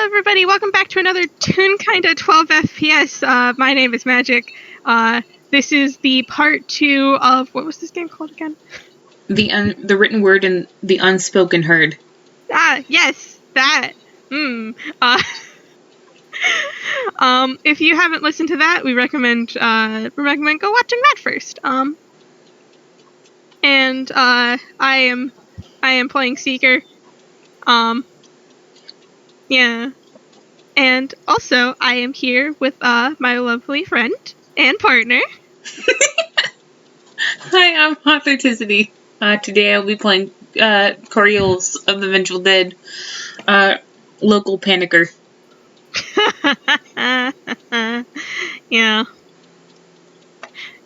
everybody. Welcome back to another Toonkind 12 FPS. My name is Magic. This is the part 2 of, what was this game called again? The written word and the unspoken herd. Yes, that. If you haven't listened to that, we recommend go watching that first. And I am playing Seeker. Yeah. And also, I am here with my lovely friend and partner. Hi, I'm Authenticity. Today I'll be playing Coriolis of the Vengeful Dead, local panicker. Yeah.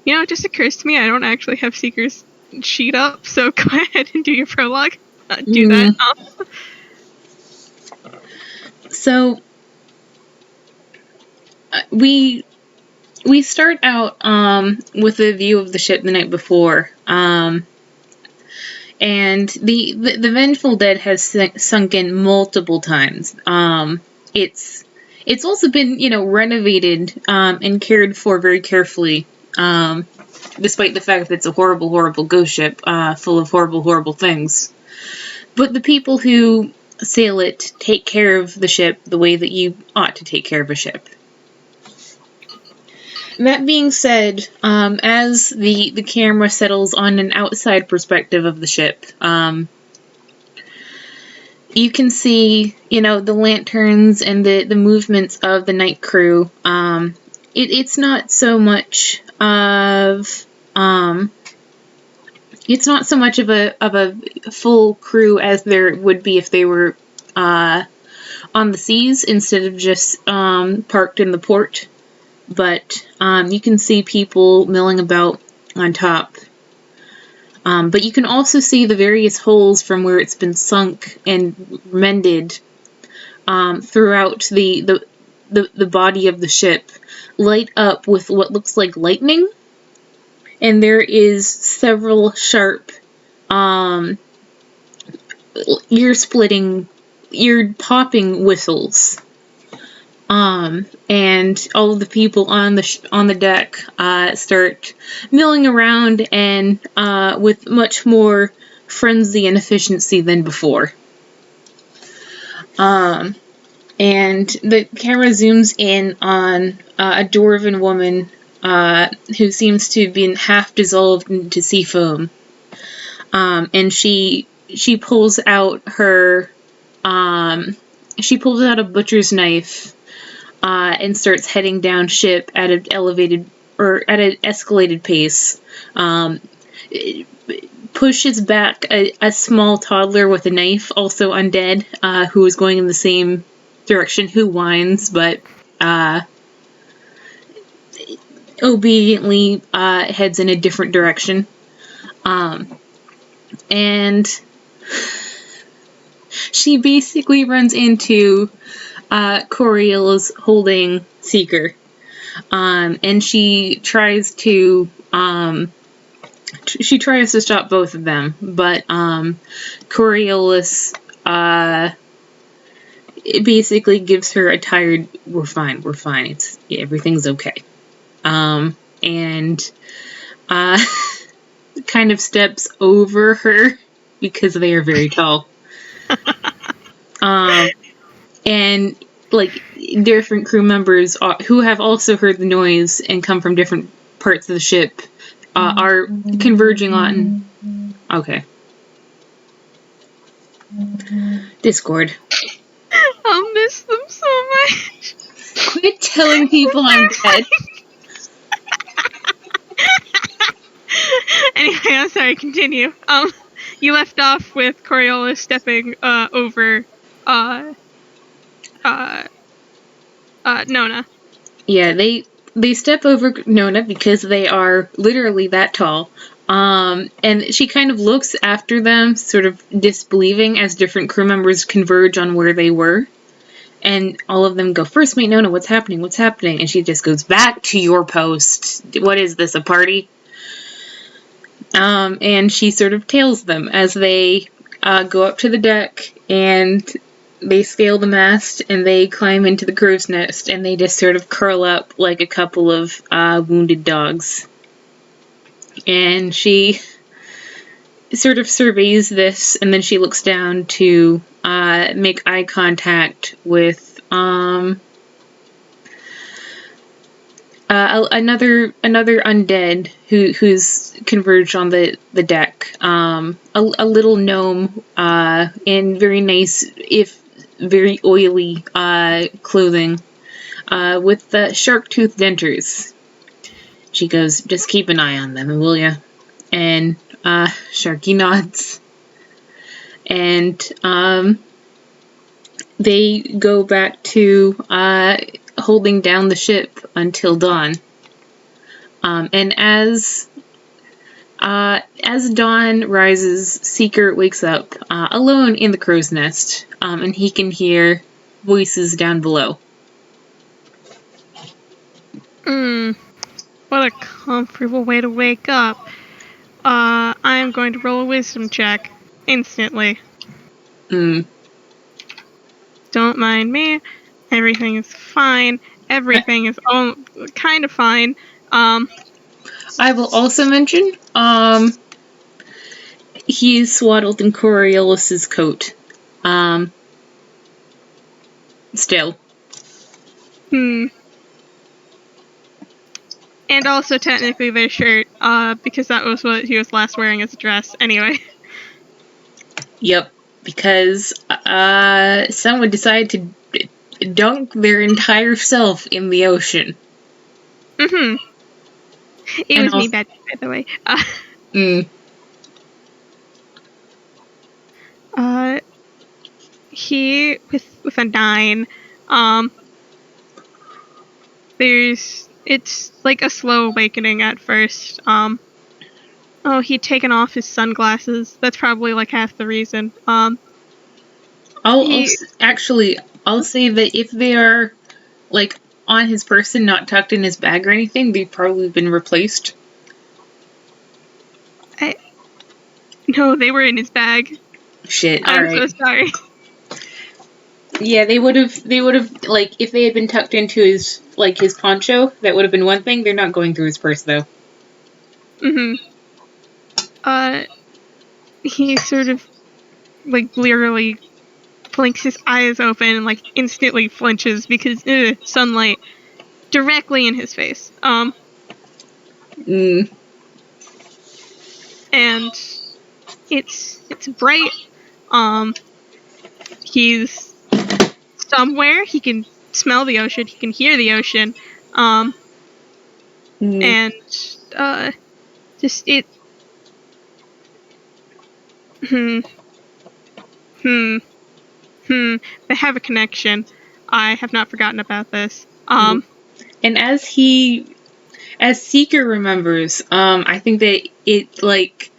You know, it just occurs to me I don't actually have Seeker's sheet up, so go ahead and do your prologue. Do that. So, we start out with a view of the ship the night before, and the Vengeful Dead has sunk in multiple times. It's also been, renovated and cared for very carefully, despite the fact that it's a horrible, horrible ghost ship full of horrible, horrible things. But the people who sail it take care of the ship the way that you ought to take care of a ship. That being said, as the camera settles on an outside perspective of the ship, you can see, the lanterns and the movements of the night crew. It's not so much of a full crew as there would be if they were on the seas instead of just parked in the port. But you can see people milling about on top. But you can also see the various holes from where it's been sunk and mended throughout the body of the ship light up with what looks like lightning. And there is several sharp, ear-splitting, ear-popping whistles. And all of the people on the deck start milling around and with much more frenzy and efficiency than before. And the camera zooms in on a dwarven woman who seems to have been half dissolved into sea foam. And she pulls out her a butcher's knife. And starts heading down ship at an escalated pace. Pushes back a small toddler with a knife, also undead, who is going in the same direction, who whines, but obediently heads in a different direction. And she basically runs into Coriolis holding Seeker, and she tries to stop both of them, but Coriolis it basically gives her a tired we're fine, everything's okay, and kind of steps over her because they are very tall. And different crew members who have also heard the noise and come from different parts of the ship are converging on. Okay. Discord. I'll miss them so much. Quit telling people I'm dead. Anyway, I'm sorry, continue. You left off with Coriolis stepping over Nona. Yeah, they step over Nona because they are literally that tall. And she kind of looks after them, sort of disbelieving as different crew members converge on where they were. And all of them go, "First mate Nona, what's happening? And she just goes, "Back to your post. What is this, a party?" And she sort of tails them as they go up to the deck, and they scale the mast and they climb into the crow's nest and they just sort of curl up like a couple of wounded dogs. And she sort of surveys this, and then she looks down to make eye contact with another undead who's converged on the deck. A little gnome in very nice, if very oily clothing, with the shark tooth dentures. She goes, "Just keep an eye on them, will ya?" And Sharky nods. And they go back to holding down the ship until dawn. And as dawn rises, Seeker wakes up alone in the crow's nest, and he can hear voices down below. What a comfortable way to wake up. I am going to roll a wisdom check instantly. Don't mind me. Everything is fine. Everything is kind of fine. I will also mention, he's swaddled in Coriolis' coat. Still. And also technically their shirt, because that was what he was last wearing as a dress anyway. Yep, because someone decided to dunk their entire self in the ocean. It And was me, by the way. He, with a 9, it's like a slow awakening at first. He'd taken off his sunglasses. That's probably like half the reason. I'll say that if they are like on his person, not tucked in his bag or anything, they've probably been replaced. No, they were in his bag. Shit, I'm alright. so sorry. Yeah, they would have, like, if they had been tucked into his poncho, that would have been one thing. They're not going through his purse, though. He sort of, like, blearily blinks his eyes open and, like, instantly flinches because, sunlight directly in his face. And it's bright. He's somewhere. He can smell the ocean. He can hear the ocean. And just it. They have a connection. I have not forgotten about this. And as Seeker remembers, I think that it, like,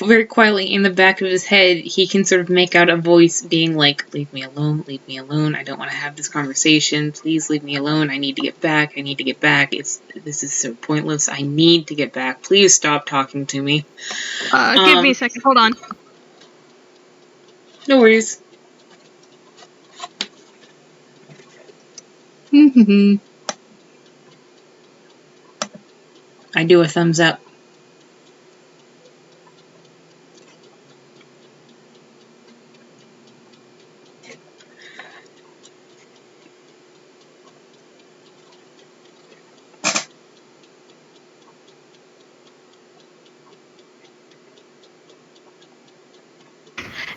very quietly in the back of his head, he can sort of make out a voice being like, leave me alone, I don't want to have this conversation, please leave me alone, I need to get back, this is so pointless, I need to get back, please stop talking to me. Give me a second, hold on. No worries. I do a thumbs up.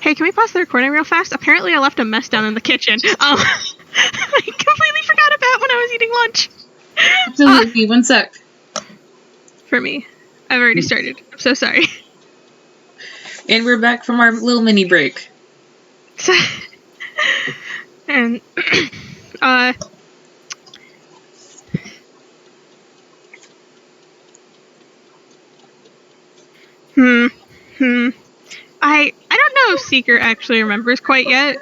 Hey, can we pause the recording real fast? Apparently I left a mess down in the kitchen. I completely forgot about when I was eating lunch. Absolutely, 1 sec. For me. I've already started. I'm so sorry. And we're back from our little mini break. And, I don't know if Seeker actually remembers quite yet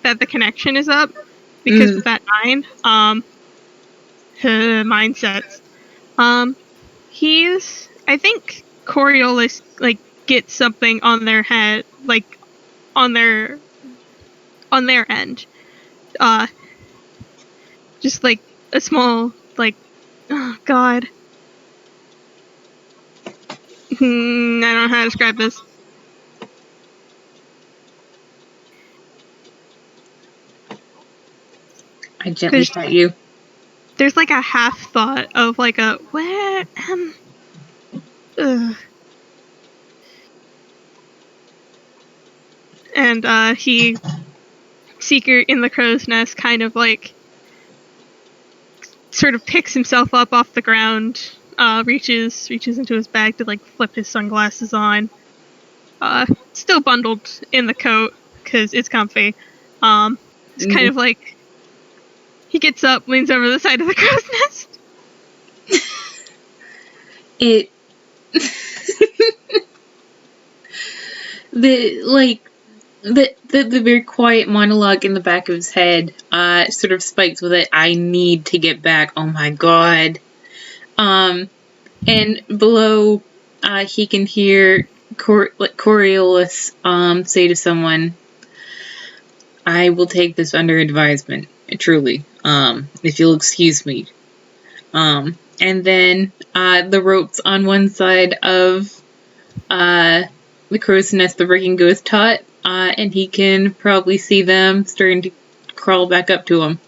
that the connection is up because of that 9. Mindsets. I think Coriolis, like, gets something on their head, like, on their on their end. Just like a small, like, oh god. I don't know how to describe this. I gently pat you. There's like a half thought of like a where and Seeker in the crow's nest kind of like sort of picks himself up off the ground, reaches into his bag to like flip his sunglasses on. Still bundled in the coat because it's comfy. It's kind of like he gets up, leans over the side of the crow's nest. It the very quiet monologue in the back of his head sort of spikes with it. I need to get back. Oh my god. And below he can hear Coriolis say to someone, I will take this under advisement, truly, if you'll excuse me. And then the ropes on one side of the crow's nest, the rigging goes taut, and he can probably see them starting to crawl back up to him.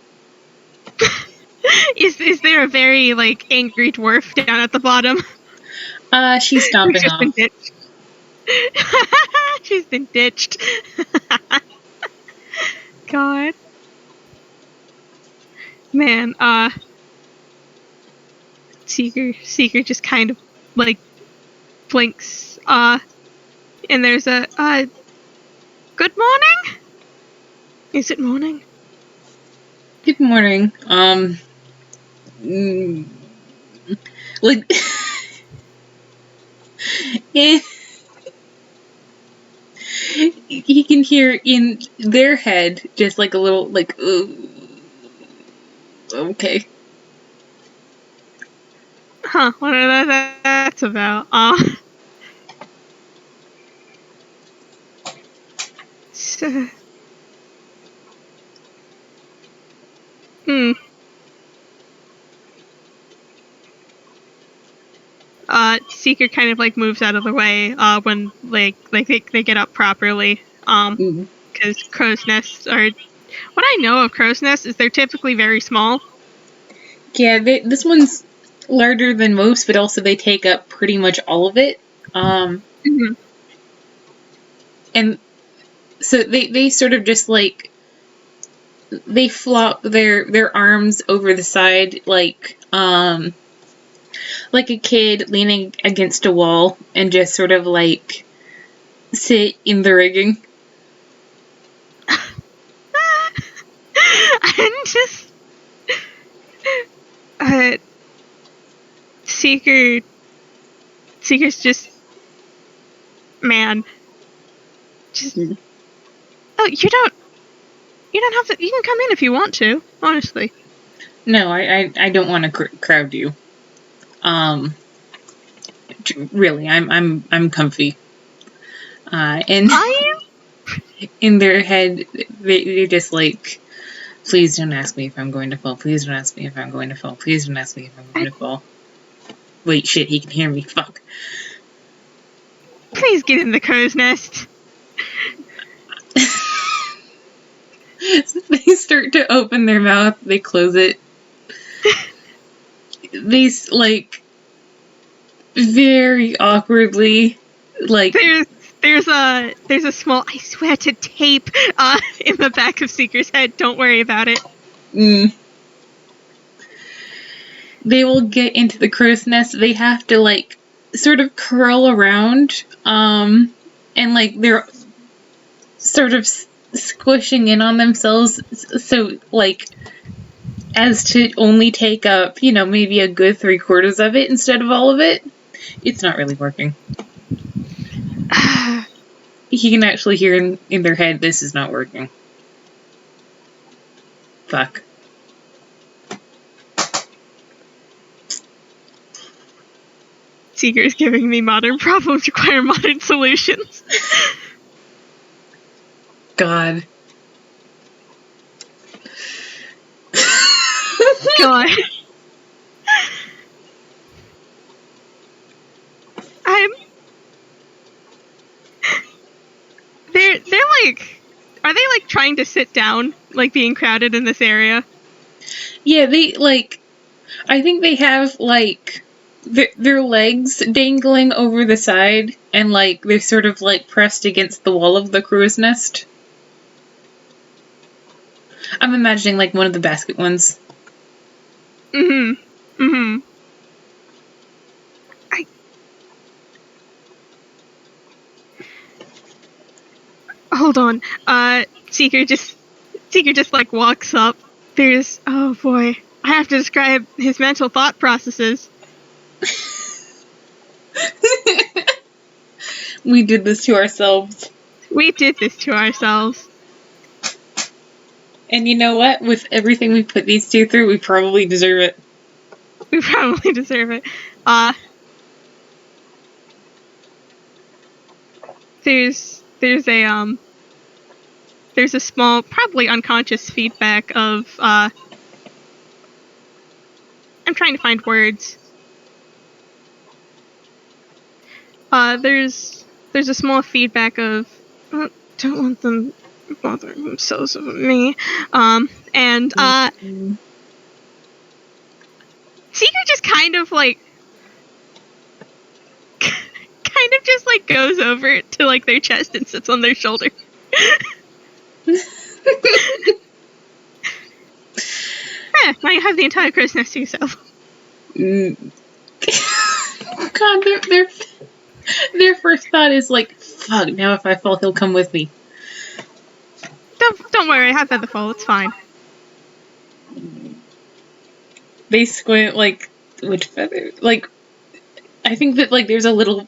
Is there a very like angry dwarf down at the bottom? She's stomping off. Been ditched. She's been ditched. God. Man, Seeker just kind of like blinks, and there's a good morning? Is it morning? Good morning. Like he can hear in their head just like a little like okay. Huh, what are that's about? So, Seeker kind of like moves out of the way when they get up properly. Because crow's nests are. What I know of crow's nests is they're typically very small. Yeah, this one's larger than most, but also they take up pretty much all of it. And so they sort of just like they flop their arms over the side like a kid leaning against a wall and just sort of like sit in the rigging. I'm just Seeker's just man. Just oh, you don't have to. You can come in if you want to. Honestly. No, I don't want to crowd you. Really, I'm comfy. And in their head, they just like, please don't ask me if I'm going to fall. Please don't ask me if I'm going to fall. Please don't ask me if I'm going to fall. Wait, shit, he can hear me. Fuck. Please get in the crow's nest. They start to open their mouth. They close it. They like very awkwardly like. There's a small, I swear to tape, in the back of Seeker's head. Don't worry about it. They will get into the crow's nest. They have to like sort of curl around, and like they're sort of squishing in on themselves, so like as to only take up, maybe a good 3/4 of it instead of all of it. It's not really working. He can actually hear in their head, this is not working. Fuck. Seeker's giving me modern problems require modern solutions. God. God. I'm. They're like. Are they like trying to sit down, like being crowded in this area? Yeah, they like. I think they have like their legs dangling over the side, and like they're sort of like pressed against the wall of the crow's nest. I'm imagining like one of the basket ones. Mm-hmm. Mm-hmm. Hold on. Seeker just like walks up. There's oh boy. I have to describe his mental thought processes. We did this to ourselves. We did this to ourselves. And you know what? With everything we put these two through, we probably deserve it. We probably deserve it. There's a small, probably unconscious feedback of I'm trying to find words. There's a small feedback of don't want them bothering themselves with me. And Seeker just kind of like just like goes over to like their chest and sits on their shoulder. Now you have the entire crow's nest to yourself. God, their first thought is like, fuck, now if I fall, he'll come with me. Don't worry, I have feather fall, it's fine. They squint like, which feather? Like, I think that like there's a little,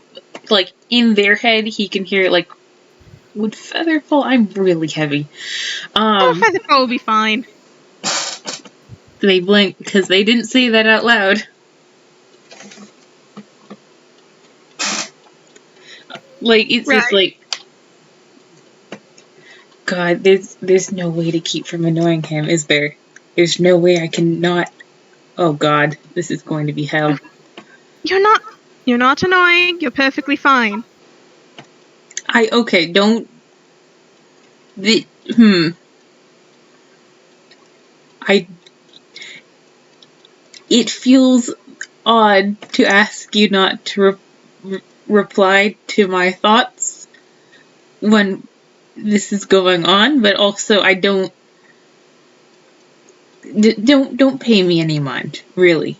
like, in their head, he can hear like, would feather fall? I'm really heavy. Feather fall will be fine. They blink because they didn't say that out loud. Like, it's just like, God, there's no way to keep from annoying him, is there? There's no way I can not. Oh God, this is going to be hell. You're not annoying. You're perfectly fine. Don't. It feels odd to ask you not to reply to my thoughts when this is going on, but also I don't pay me any mind, really.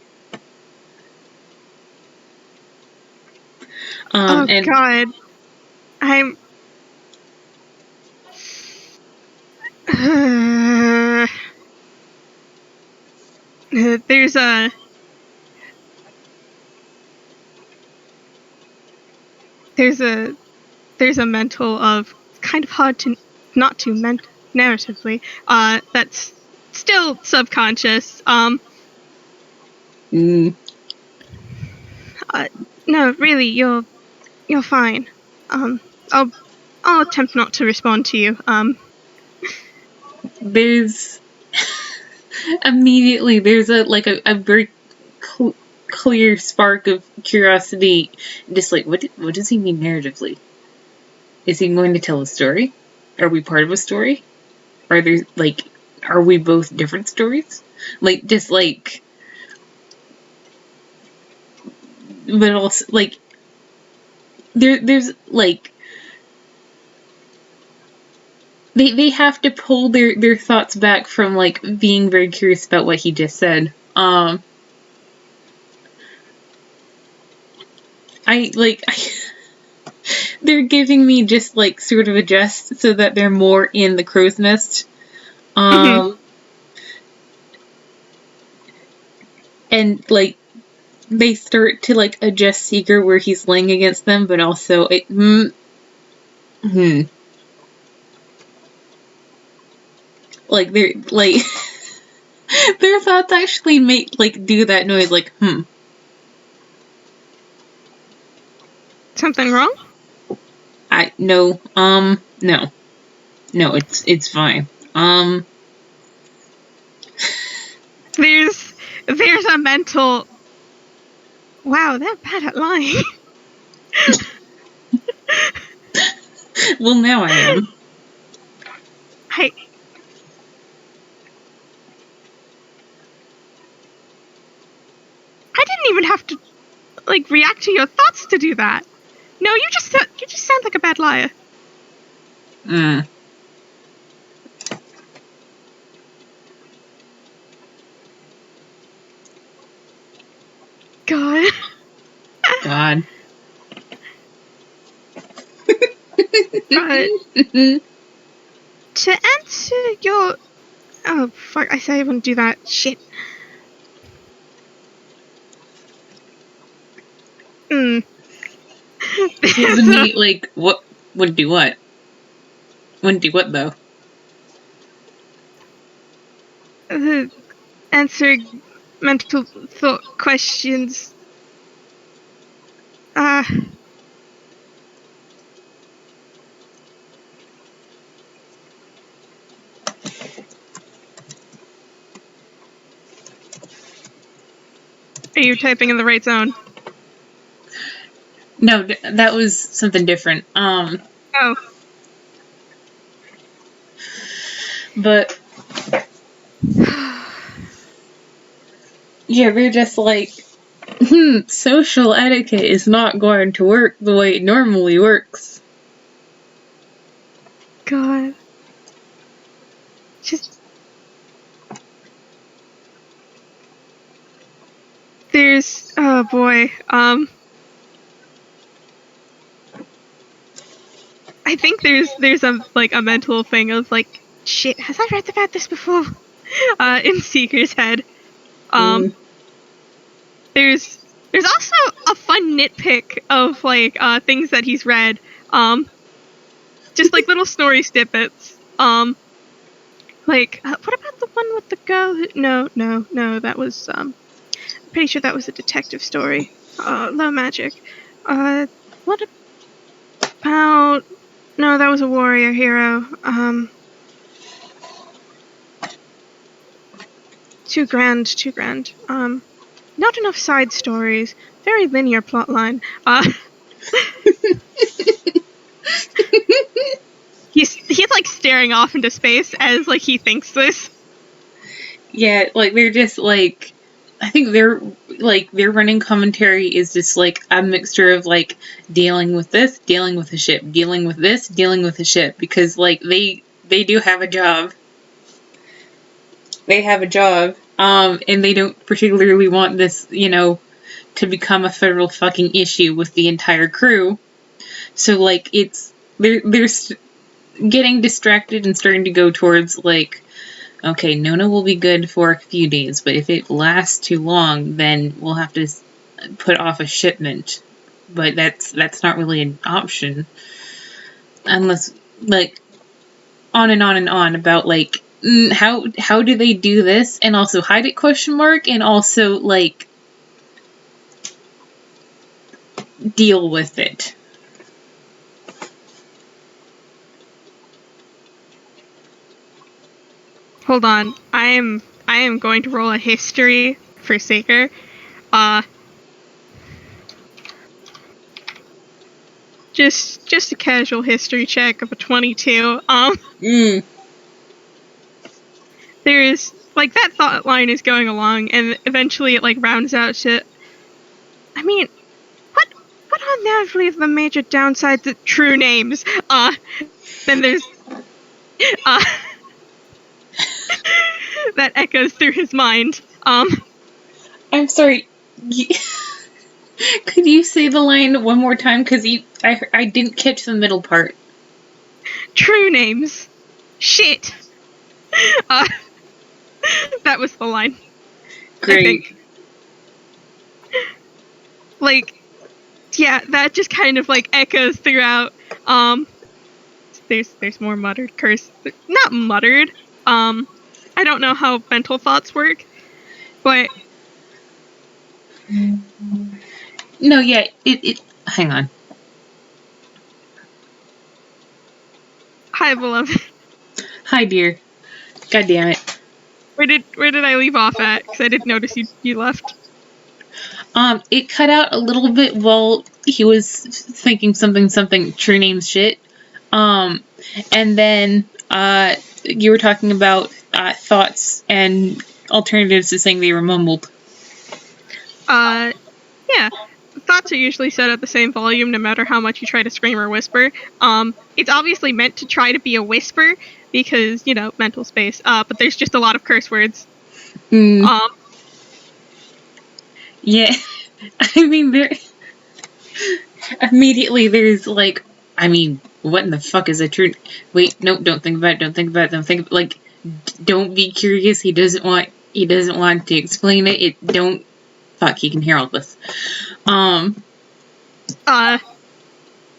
And God, I'm. There's a mental of kind of hard to not to narratively. That's still subconscious. No, really, you're fine. I'll attempt not to respond to you. There's immediately there's a very clear spark of curiosity. Just like, what does he mean narratively? Is he going to tell a story? Are we part of a story? Are we both different stories? Like, just like, but also like there's like they have to pull their thoughts back from like being very curious about what he just said. They're giving me just like sort of a jest so that they're more in the crow's nest. And like they start to like adjust Seeker where he's laying against them, but also like they're like their thoughts actually make like do that noise like Something wrong? No, it's fine. there's a mental. Wow, they're bad at lying. Well, now I am. I didn't even have to like react to your thoughts to do that. No, you just sound like a bad liar. God. God. To answer your... Oh, fuck, I said I wouldn't do that. Shit. Like, what? Would do what? Wouldn't do what, though? Answer mental thought questions. Are you typing in the right zone? No, that was something different. Oh. But yeah, they're just like, social etiquette is not going to work the way it normally works. God. Just... There's... Oh, boy. I think there's a mental thing of like, shit, has I read about this before? In Seeker's head. There's also a fun nitpick of like things that he's read. Just like little story snippets. Like what about the one with the girl who... No, that was I'm pretty sure that was a detective story. Low magic. What about... No, that was a warrior hero. Too grand. Not enough side stories. Very linear plotline. He's like staring off into space as like he thinks this. Yeah, like they're just like, I think their running commentary is just like a mixture of like dealing with this, dealing with the ship, dealing with this, dealing with the ship, because like they do have a job. They have a job, and they don't particularly want this, to become a federal fucking issue with the entire crew. So like they're getting distracted and starting to go towards like, okay, Nona will be good for a few days, but if it lasts too long, then we'll have to put off a shipment. But that's not really an option, unless like on and on and on about like how do they do this, and also hide it ? And also like deal with it. Hold on, I am going to roll a history for Seeker. Just a casual history check of a 22. There's like that thought line is going along, and eventually it like rounds out to... I mean, what on earth are the major downsides to true names? Then there's that echoes through his mind. I'm sorry. Could you say the line one more time? Because I didn't catch the middle part. True names. Shit. That was the line. Great. I think. Like, yeah, that just kind of like echoes throughout. There's more muttered curse. Not muttered. I don't know how mental thoughts work, but no, yeah, it. Hang on. Hi, beloved. Hi, dear. God damn it. Where did I leave off at? Because I didn't notice you left. It cut out a little bit while he was thinking something true name shit. And then you were talking about thoughts and alternatives to saying they were mumbled. Yeah. Thoughts are usually set at the same volume no matter how much you try to scream or whisper. It's obviously meant to try to be a whisper because, mental space. But there's just a lot of curse words. Yeah. I mean, there... Immediately there's like... I mean, what in the fuck is a true... Wait, nope, don't think about it, don't think about it, don't think... Like, don't be curious, he doesn't want to explain it, don't... Fuck, he can hear all this.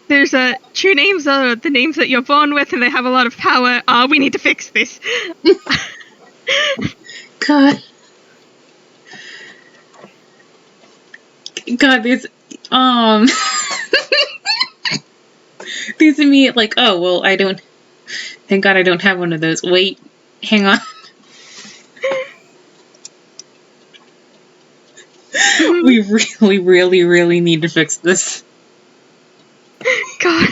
There's true names are the names that you're born with, and they have a lot of power. We need to fix this. God, there's there's immediate like, oh well, I don't. Thank God I don't have one of those. Wait, hang on. We really, really need to fix this. God.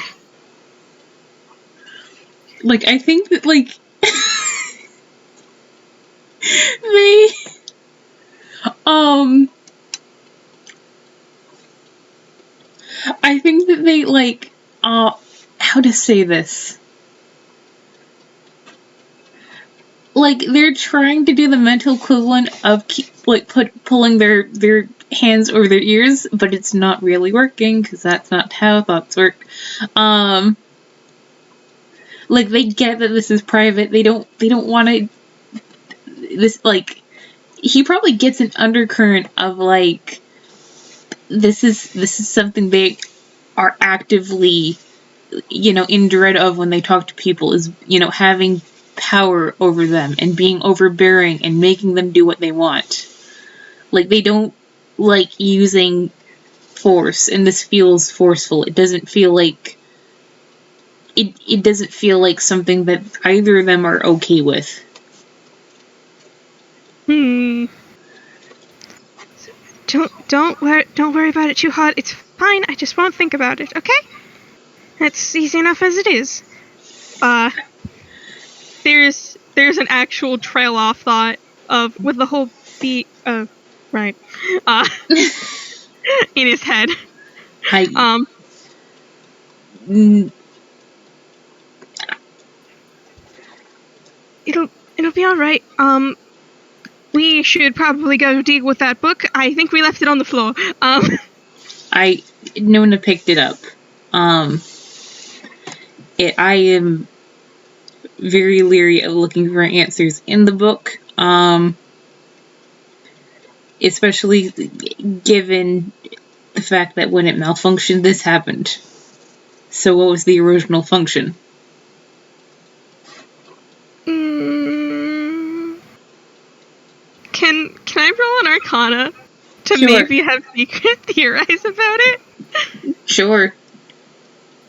Like, I think that, like, they, I think that they, like, how to say this? Like, they're trying to do the mental equivalent of, pulling their hands over their ears, but it's not really working, because that's not how thoughts work. Like, they get that this is private, they don't want to, this, like, he probably gets an undercurrent of, like, this is something they are actively, in dread of when they talk to people, is, having power over them and being overbearing and making them do what they want. Like, they don't like using force, and this feels forceful. It doesn't feel like it doesn't feel like something that either of them are okay with. Don't worry about it too hard. It's fine. I just won't think about it. Okay? It's easy enough as it is. There's an actual trail off thought of with the whole beat of right. In his head. It'll be all right. We should probably go deal with that book. I think we left it on the floor. Nona picked it up. I am very leery of looking for answers in the book. Especially given the fact that when it malfunctioned, this happened. So what was the original function? Can I roll an Arcana to Sure. maybe have Secret theorize about it? Sure.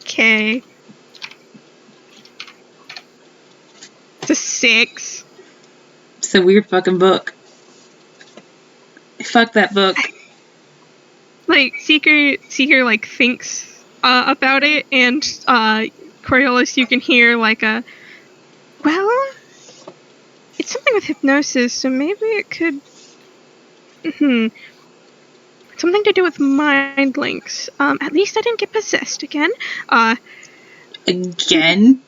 Okay. It's a 6. It's a weird fucking book. Fuck that book. Like, Seeker like, thinks about it, and Coriolis, you can hear, like, well, it's something with hypnosis, so maybe it could... Something to do with mind links. At least I didn't get possessed again. Again?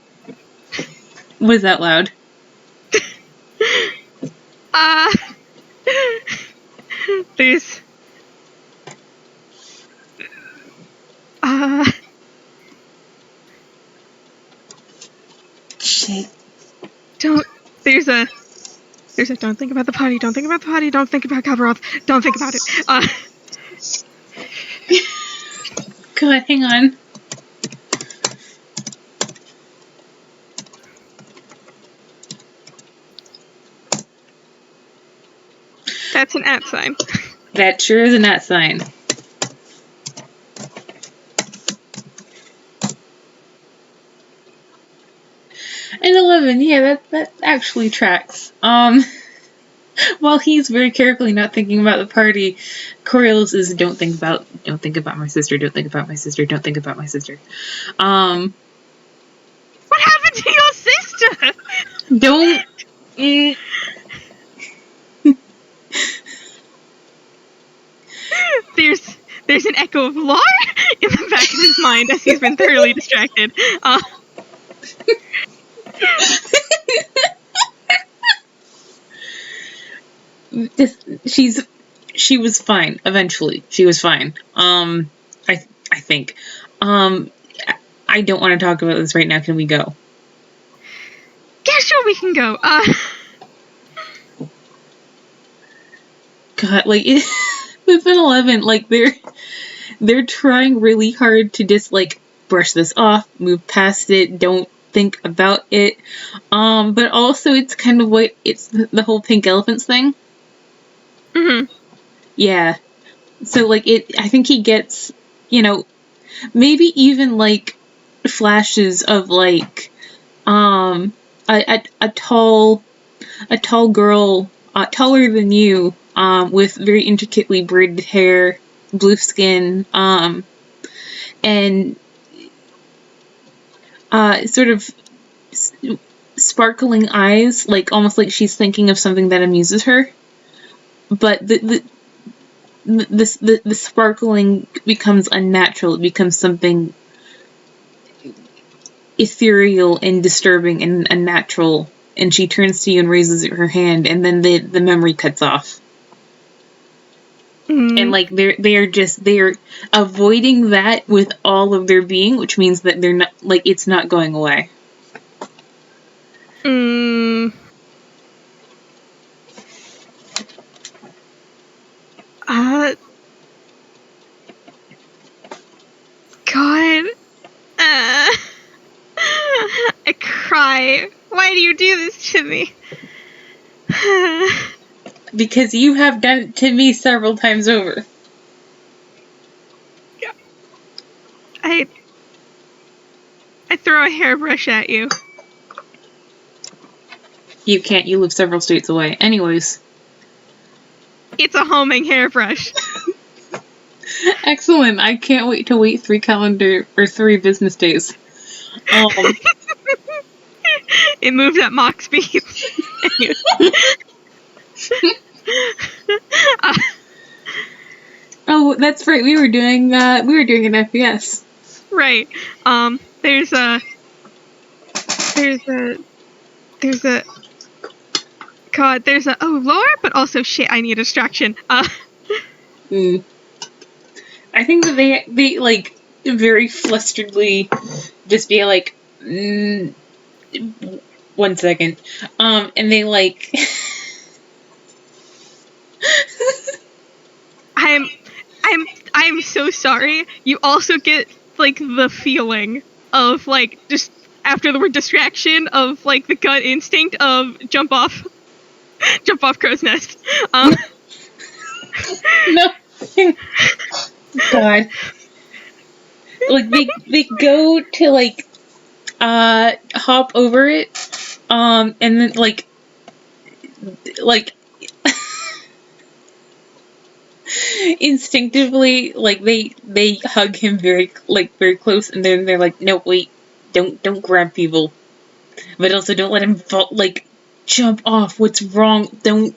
Was that loud? There's... Shit. There's a don't think about the potty, don't think about the potty, don't think about Gabaroth, don't think about it. God, hang on. That's an @ sign. That sure is an @ sign. An 11, yeah, that actually tracks. While he's very carefully not thinking about the party, Coriolis is don't think about my sister, don't think about my sister, don't think about my sister. What happened to your sister? Don't. There's an echo of lore in the back of his mind as he's been thoroughly distracted. She was fine. Eventually, she was fine. I think. I don't want to talk about this right now. Can we go? Yeah, sure, we can go. God, like within 11, like they're trying really hard to just like brush this off, move past it, don't think about it. But also it's kind of what it's the whole pink elephants thing. Mm-hmm. Yeah. So like I think he gets, maybe even like flashes of like a tall girl, taller than you, with very intricately braided hair, blue skin, and sort of sparkling eyes, like almost like she's thinking of something that amuses her. But the sparkling becomes unnatural. It becomes something ethereal and disturbing and unnatural. And she turns to you and raises her hand, and then the memory cuts off. And like they're avoiding that with all of their being, which means that they're not, like, it's not going away. God. I cry. Why do you do this to me? Because you have done it to me several times over. I throw a hairbrush at you. You can't. You live several states away. Anyways. It's a homing hairbrush. Excellent. I can't wait to wait 3 business days. It moves at Mach speed. Oh, that's right. We were doing an FPS. Right. There's a lore, but also shit, I need a distraction. I think that they like very flusteredly just be like, 1 second, and they like. I'm so sorry. You also get like the feeling of like just after the word distraction of like the gut instinct of jump off crow's nest. No. God. Like they go to like hop over it, and then like instinctively, like they hug him very close, and then they're like, no, wait, don't grab people, but also don't let him fall, like jump off. What's wrong? Don't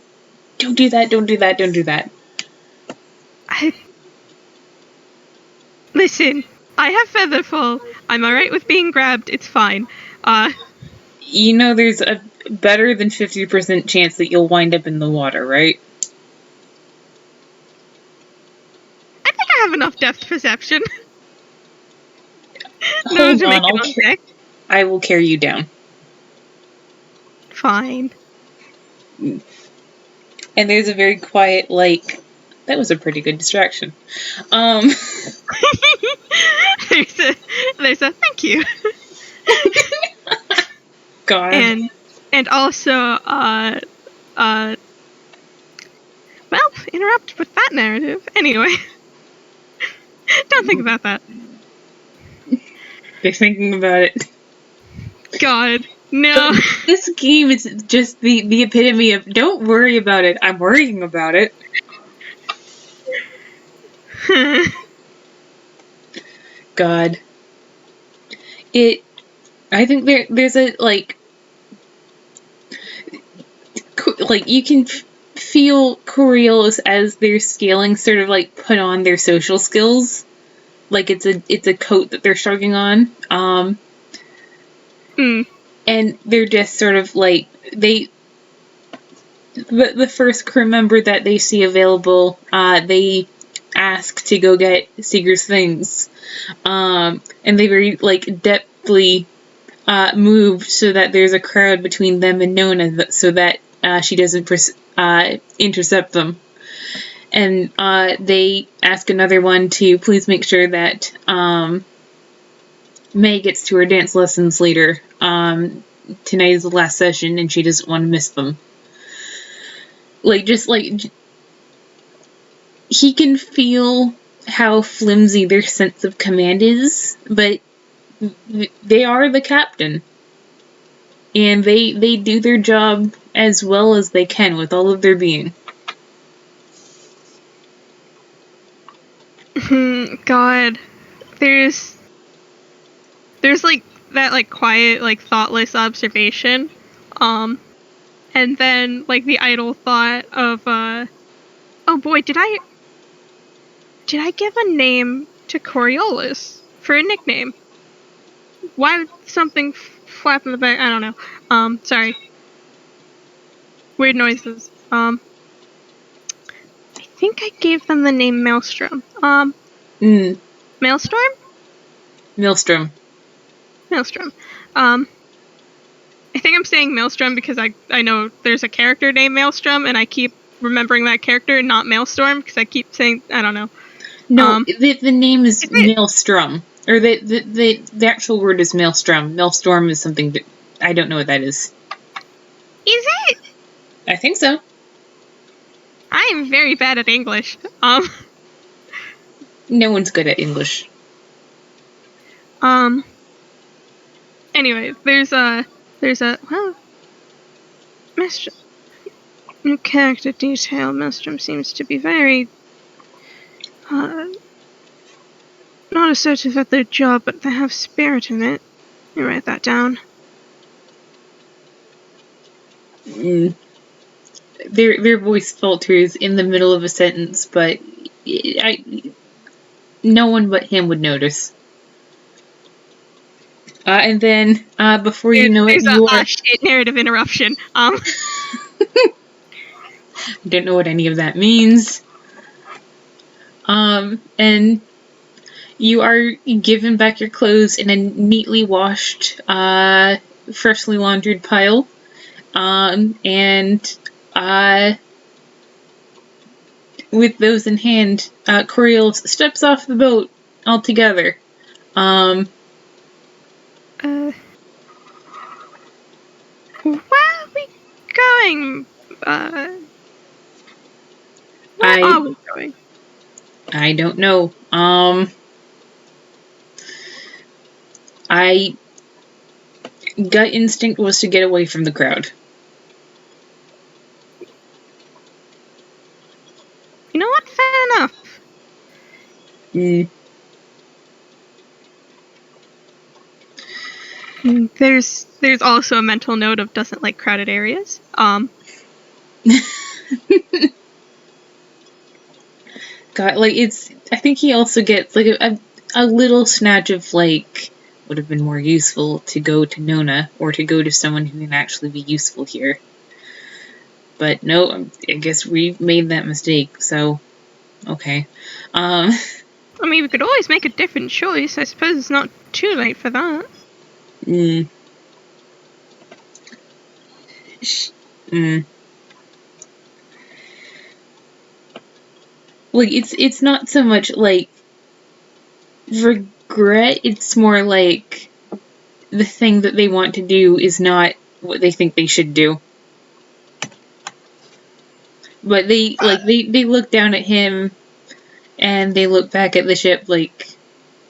do that. Don't do that. Listen, I have Featherfall. I'm alright with being grabbed. It's fine. There's a better than 50% chance that you'll wind up in the water, right? I think I have enough depth perception. Hold on, I will carry you down. Fine. And there's a very quiet, like, that was a pretty good distraction. There's a thank you. God. And also, well, interrupt with that narrative. Anyway. Don't think about that. They're thinking about it. God. No. This game is just the epitome of don't worry about it. I'm worrying about it. God. I think there's a, like you can feel Coriolis as they're scaling sort of like put on their social skills. Like it's a coat that they're struggling on. And they're just sort of like, the first crew member that they see available, they ask to go get Seeger's things. And they very, like, depthly move so that there's a crowd between them and Nona so that she doesn't intercept them. And they ask another one to please make sure that May gets to her dance lessons later. Tonight is the last session and she doesn't want to miss them. He can feel how flimsy their sense of command is, but they are the captain. And they do their job as well as they can with all of their being. God. There's like that like quiet, like thoughtless observation. And then like the idle thought of oh boy, did I give a name to Coriolis for a nickname? Why would something flap in the back? I don't know. Sorry. Weird noises. I think I gave them the name Maelstrom. Maelstrom? Maelstrom. Maelstrom. I think I'm saying Maelstrom because I know there's a character named Maelstrom, and I keep remembering that character, not Maelstrom, because I keep saying, I don't know. No, the name is Maelstrom. Or the actual word is Maelstrom. Maelstrom is something that I don't know what that is. Is it? I think so. I am very bad at English. No one's good at English. Anyway, there's a well, Maelstrom. New character detail. Maelstrom seems to be very not assertive at their job, but they have spirit in it. You write that down. Their voice falters in the middle of a sentence, but no one but him would notice. And then, before you know it, you are... shit, narrative interruption. Don't know what any of that means. And you are given back your clothes in a neatly washed, freshly laundered pile. And with those in hand, Coriolis steps off the boat altogether. Where are we going? Where are we going? I don't know. Gut instinct was to get away from the crowd. You know what? Fair enough. There's also a mental note of doesn't like crowded areas. God, like, I think he also gets, like, a little snatch of, like, would have been more useful to go to Nona, or to go to someone who can actually be useful here. But no, I guess we made that mistake, so, okay. I mean, we could always make a different choice. I suppose it's not too late for that. Like, it's not so much, like, regret, it's more like the thing that they want to do is not what they think they should do. But they look down at him, and they look back at the ship, like,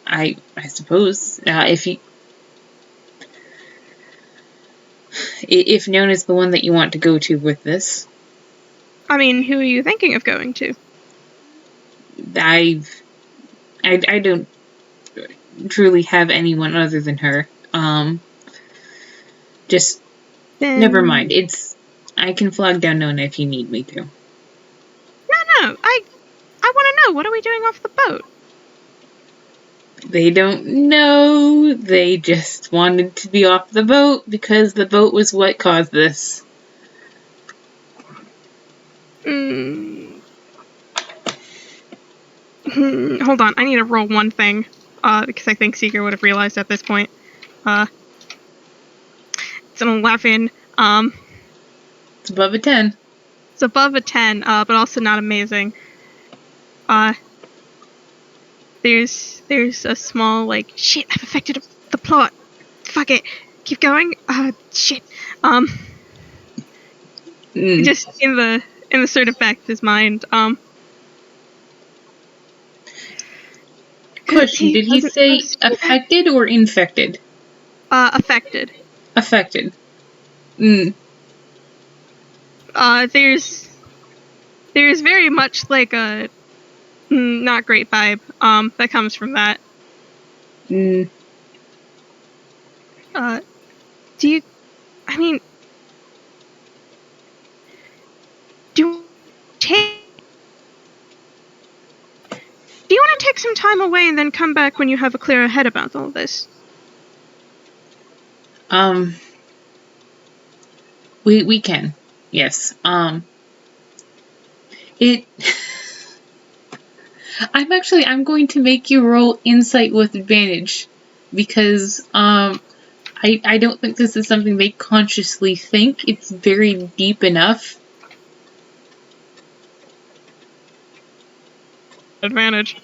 I suppose, if he... if Nona's the one that you want to go to with this. I mean, who are you thinking of going to? I don't truly have anyone other than her. Just Then... never mind. I can flag down Nona if you need me to. No, I want to know, what are we doing off the boat? They don't know. They just wanted to be off the boat because the boat was what caused this. Hold on, I need to roll one thing, because I think Seeker would have realized at this point. It's an 11. It's above a 10. It's above a 10, but also not amazing. There's a small, like, shit, I've affected the plot. Fuck it. Keep going. Shit. Just in the sort of back of his mind, Question, did he say affected or infected? Affected. Affected. There's very much like a not great vibe, that comes from that. Do you, I mean, do you want to take some time away and then come back when you have a clearer head about all this? We can. Yes. I'm going to make you roll insight with advantage because I don't think this is something they consciously think. It's very deep enough. Advantage.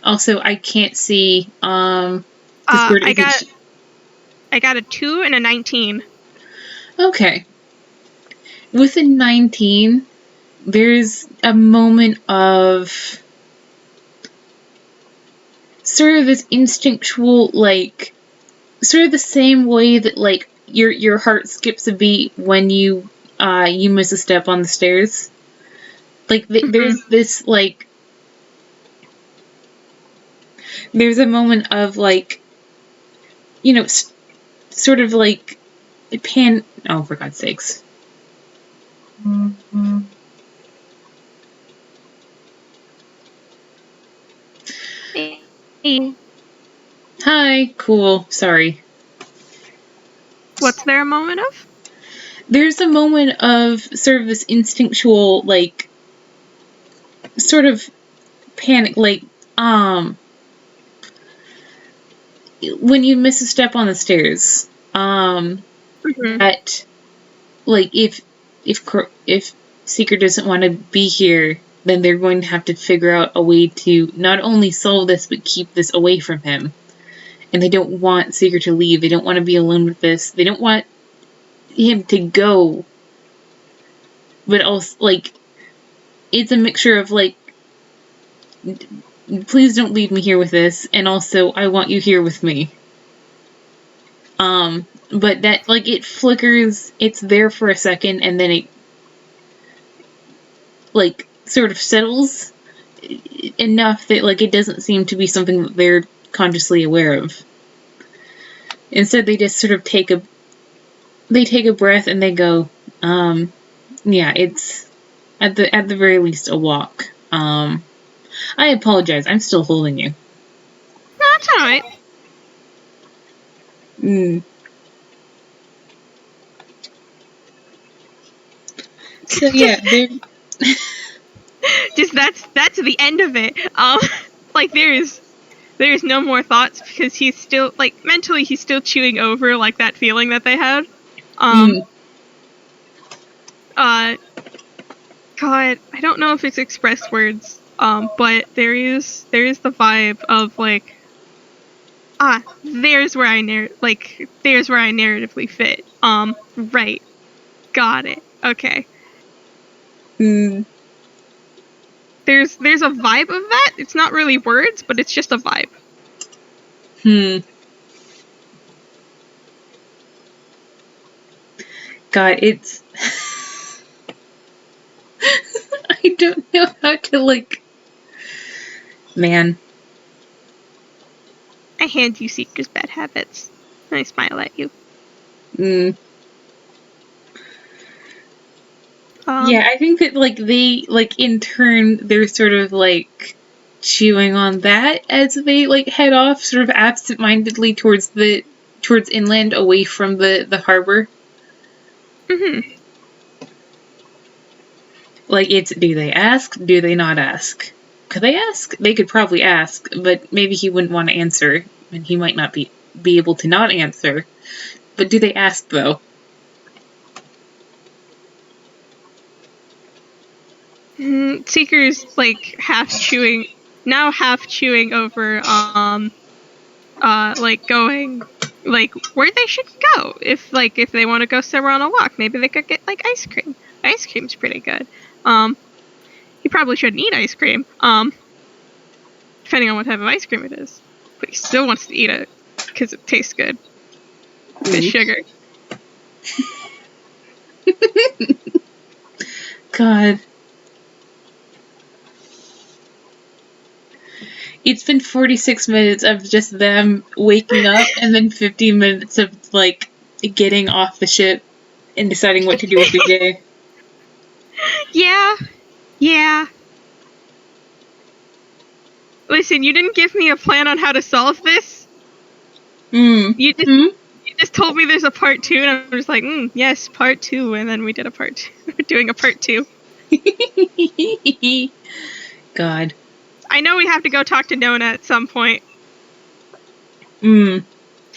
Also, I can't see I got a 2 and a 19. Okay. With a 19, there's a moment of sort of this instinctual, like, sort of the same way that, like, your heart skips a beat when you miss a step on the stairs. Like, there's this, like, there's a moment of, like, you know, sort of, like, oh, for God's sakes. Hey. Hi, cool, sorry. What's there a moment of? There's a moment of sort of this instinctual, like, sort of panic, like, when you miss a step on the stairs, that, like, if Seeker doesn't want to be here, then they're going to have to figure out a way to not only solve this, but keep this away from him. And they don't want Seeker to leave. They don't want to be alone with this. They don't want him to go. But also, like, it's a mixture of, like, please don't leave me here with this, and also, I want you here with me. But that, like, it flickers, it's there for a second, and then it, like, sort of settles enough that, like, it doesn't seem to be something that they're consciously aware of. Instead, they just sort of take a breath and they go, yeah, it's, at the very least, a walk. I apologize, I'm still holding you. No, that's alright. So yeah, just that's the end of it. Like there's no more thoughts because he's still, like, mentally he's still chewing over, like, that feeling that they had. God, I don't know if it's expressed words, but there is the vibe of, like, there's where I narratively fit. Right. Got it. Okay. There's a vibe of that. It's not really words, but it's just a vibe. God, it's... I don't know how to, like... Man. I hand you Seeker's bad habits. And I smile at you. Yeah, I think that, like, they, like, in turn, they're sort of, like, chewing on that as they, like, head off sort of absent-mindedly towards inland, away from the harbor. Like, it's, do they ask? Do they not ask? Could they ask? They could probably ask, but maybe he wouldn't want to answer, and he might not be able to not answer. But do they ask, though? Seeker's like half chewing over like going like where they should go if they want to go somewhere on a walk. Maybe they could get like ice cream. Ice cream's pretty good. You probably shouldn't eat ice cream. Depending on what type of ice cream it is. But he still wants to eat it because it tastes good. With sugar. God. It's been 46 minutes of just them waking up and then 15 minutes of, like, getting off the ship and deciding what to do with the day. Yeah. Listen, you didn't give me a plan on how to solve this. You just told me there's a part 2, and I was like, yes, part 2, and then we did a part 2. We're doing a part 2. God. I know we have to go talk to Nona at some point. For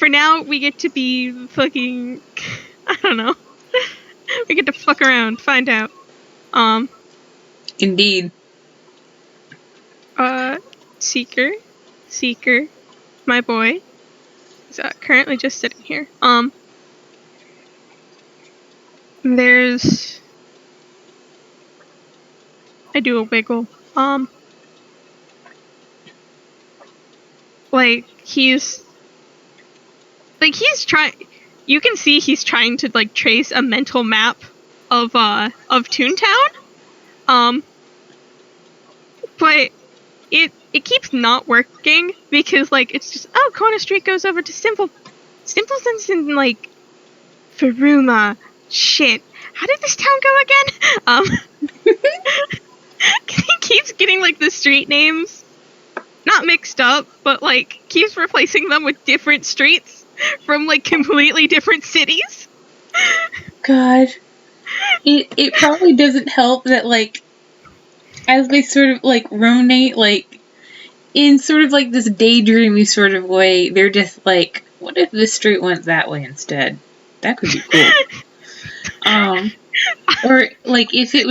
now, we get to be fucking... I don't know. We get to fuck around, find out. Indeed. Seeker, my boy, is currently just sitting here. There's... I do a wiggle. He's trying... You can see he's trying to, like, trace a mental map of Toontown. But it keeps not working because, like, it's just, Corner Street goes over to Simpleton's in, like, Faruma. Shit. How did this town go again? He keeps getting, like, the street names not mixed up, but, like, keeps replacing them with different streets from, like, completely different cities. God. It probably doesn't help that, like, as they sort of, like, ruminate, like, in sort of, like, this daydreamy sort of way, they're just like, what if this street went that way instead? That could be cool. Or, like, if it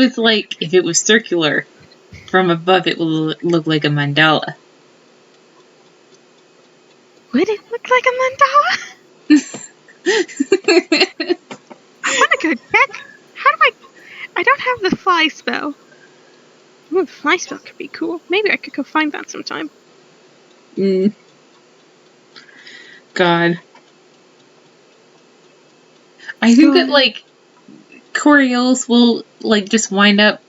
was circular, from above it would look like a mandala. Would it look like a mandala? I want to go check. How do I don't have the fly spell. Ooh, the fly spell could be cool. Maybe I could go find that sometime. God. I think that, like, Coriolis will, like, just wind up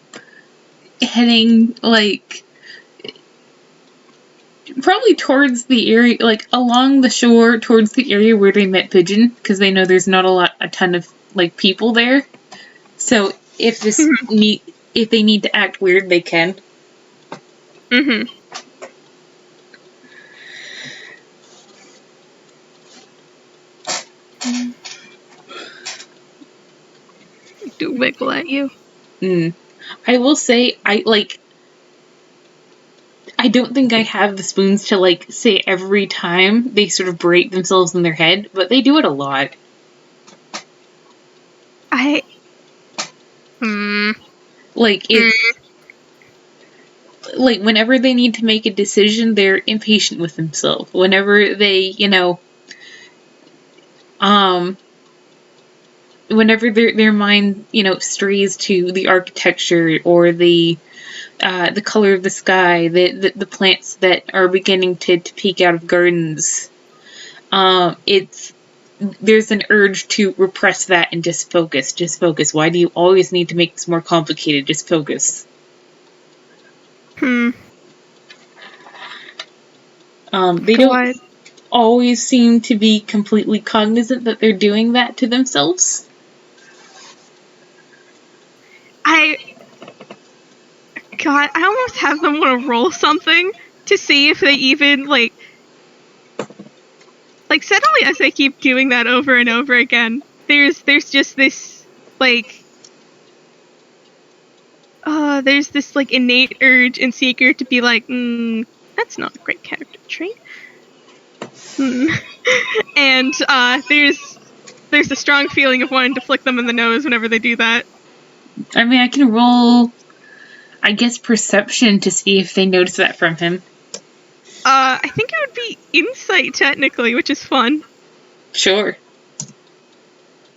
heading, like, probably towards the area, like, along the shore, towards the area where they met Pigeon, because they know there's not a ton of, like, people there. So, if they need to act weird, they can. Do wiggle at you. I will say, I don't think I have the spoons to, like, say every time they sort of break themselves in their head, but they do it a lot. Like, it's... Like, whenever they need to make a decision, they're impatient with themselves. Whenever they, whenever their mind, strays to the architecture or the color of the sky, the plants that are beginning to peek out of gardens, it's there's an urge to repress that and just focus. Just focus. Why do you always need to make this more complicated? Just focus. Hmm. They don't always seem to be completely cognizant that they're doing that to themselves. God, I almost have them want to roll something to see if they even, like, suddenly as they keep doing that over and over again, there's just this, like, there's this, like, innate urge in Seeker to be like, that's not a great character trait. And, there's a strong feeling of wanting to flick them in the nose whenever they do that. I mean, I can roll, I guess, perception to see if they notice that from him. I think it would be insight, technically, which is fun. Sure.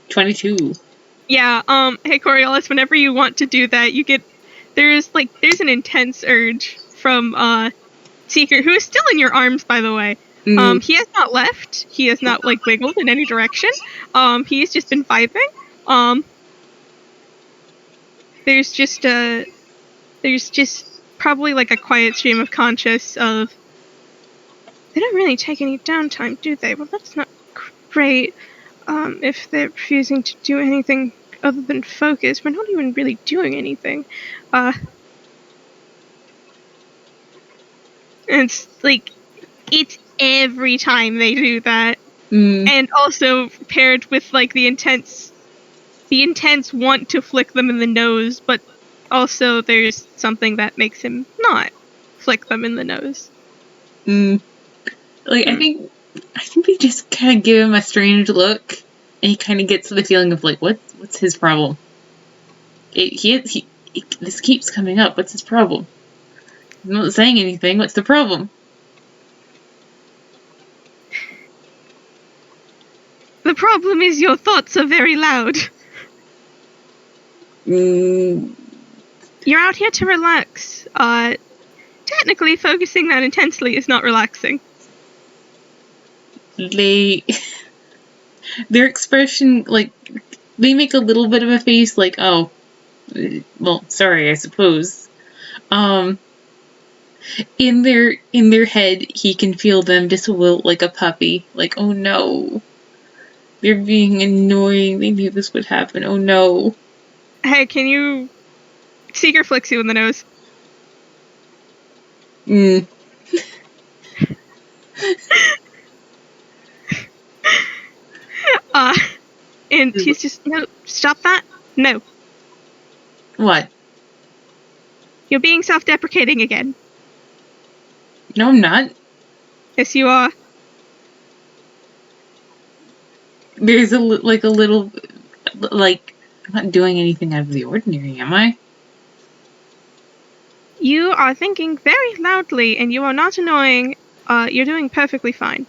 22. Yeah, hey Coriolis, whenever you want to do that, you get, there's an intense urge from, Seeker, who is still in your arms, by the way. He has not left. He has not, like, wiggled in any direction. He has just been vibing. There's just probably, like, a quiet stream of conscious of, they don't really take any downtime, do they? Well, that's not great. If they're refusing to do anything other than focus, we're not even really doing anything. It's like, it's every time they do that. And also paired with, like, the intense want to flick them in the nose, but also there's something that makes him not flick them in the nose. Like, I think they just kind of give him a strange look, and he kind of gets the feeling of, like, what's his problem? This keeps coming up. What's his problem? I'm not saying anything. What's the problem? The problem is your thoughts are very loud. You're out here to relax. Technically, focusing that intensely is not relaxing. Their expression, like, they make a little bit of a face, like, oh, well, sorry, I suppose. In their head, he can feel them just wilt like a puppy. Like, oh no. They're being annoying. They knew this would happen. Oh no. Hey, can you... Seeker flicks you in the nose. And he's just, no, stop that. No. What? You're being self-deprecating again. No, I'm not. Yes, you are. There's a little, like, I'm not doing anything out of the ordinary, am I? You are thinking very loudly, and you are not annoying. You're doing perfectly fine.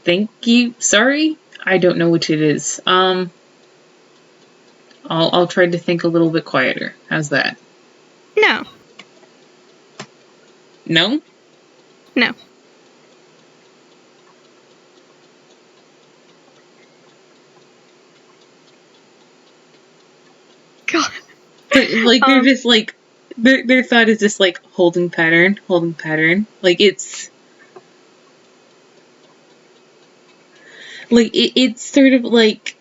Thank you. Sorry? I don't know which it is. I'll try to think a little bit quieter. How's that? No. No? No. God. But, like, they're just, like, their thought is just, like, holding pattern. Like, it's... Like, it's sort of, like...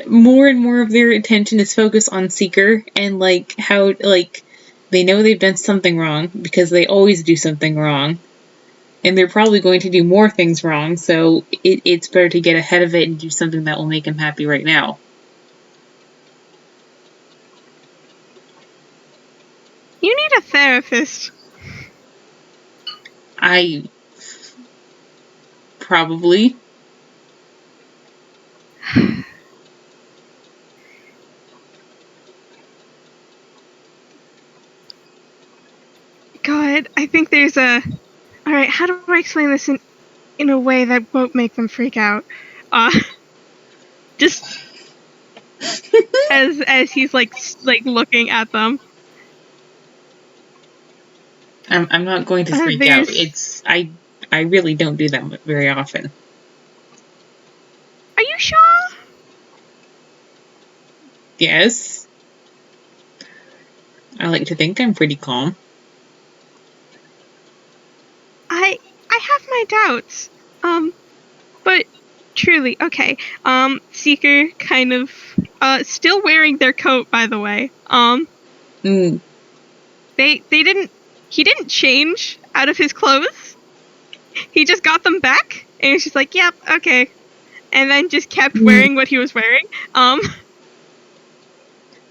More and more of their attention is focused on Seeker and, like, how, like, they know they've done something wrong because they always do something wrong. And they're probably going to do more things wrong, so it's better to get ahead of it and do something that will make him happy right now. You need a therapist. Probably. God, I think there's a... Alright, how do I explain this in a way that won't make them freak out? Just... as he's like looking at them. I'm not going to freak out. I really don't do that very often. Are you sure? Yes. I like to think I'm pretty calm. I have my doubts. But truly, okay. Seeker kind of still wearing their coat, by the way. They didn't he didn't change out of his clothes. He just got them back and he's just like, "Yep, okay." And then just kept wearing what he was wearing.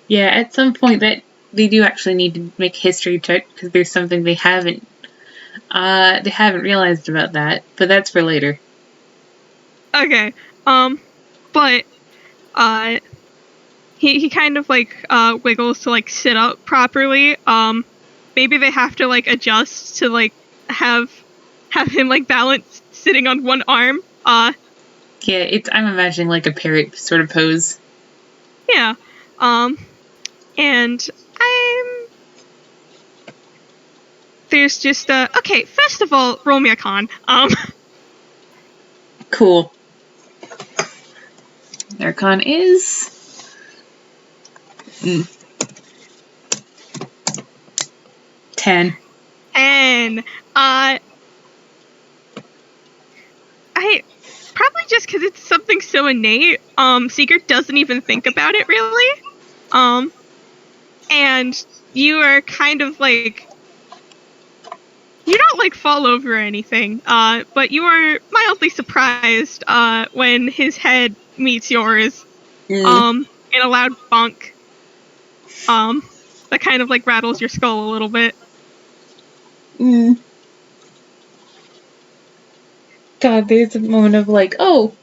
Yeah, at some point that they do actually need to make a history check because there's something they haven't realized about that, but that's for later. Okay. But he kind of like wiggles to like sit up properly. Maybe they have to like adjust to like have him like balanced sitting on one arm. Yeah, I'm imagining like a parrot sort of pose. Yeah. And there's just okay, first of all, roll me a con. Cool. Their con is 10. And I probably just because it's something so innate, Seeker doesn't even think about it really. And you are kind of like, you don't like fall over or anything, but you are mildly surprised when his head meets yours in a loud bonk that kind of like rattles your skull a little bit. God, there's a moment of like, oh,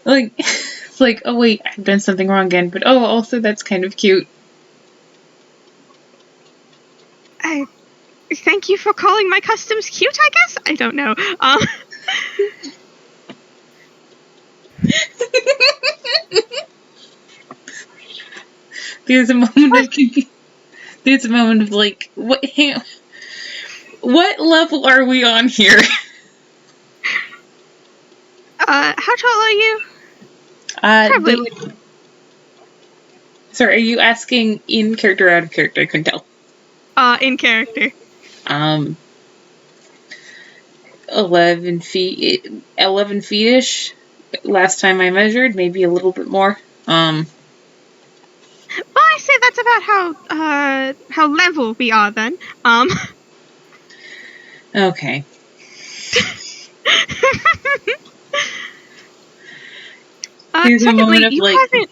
like, it's like, oh wait, I've done something wrong again, but oh, also that's kind of cute. Thank you for calling my customs cute, I guess? I don't know. There's a moment of like, what level are we on here? How tall are you? Probably. Sorry, are you asking in character or out of character? I couldn't tell. In character. 11 feet-ish. Last time I measured, maybe a little bit more. Well, I say that's about how level we are then. Okay. There's a moment of like,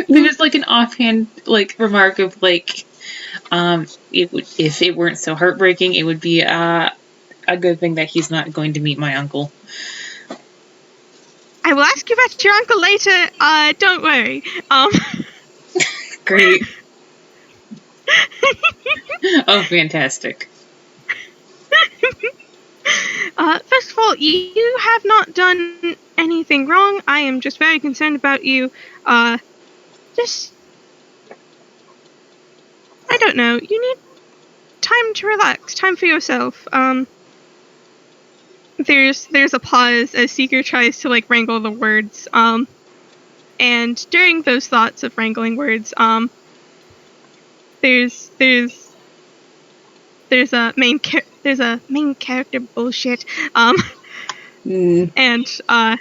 there's like an offhand like remark of like, if it weren't so heartbreaking, it would be a good thing that he's not going to meet my uncle. I will ask you about your uncle later. Don't worry. Great. Oh, fantastic. First of all, you have not done anything wrong. I am just very concerned about you. Just, I don't know. You need time to relax, time for yourself. There's a pause as Seeker tries to like wrangle the words. And during those thoughts of wrangling words, there's a main character bullshit. And I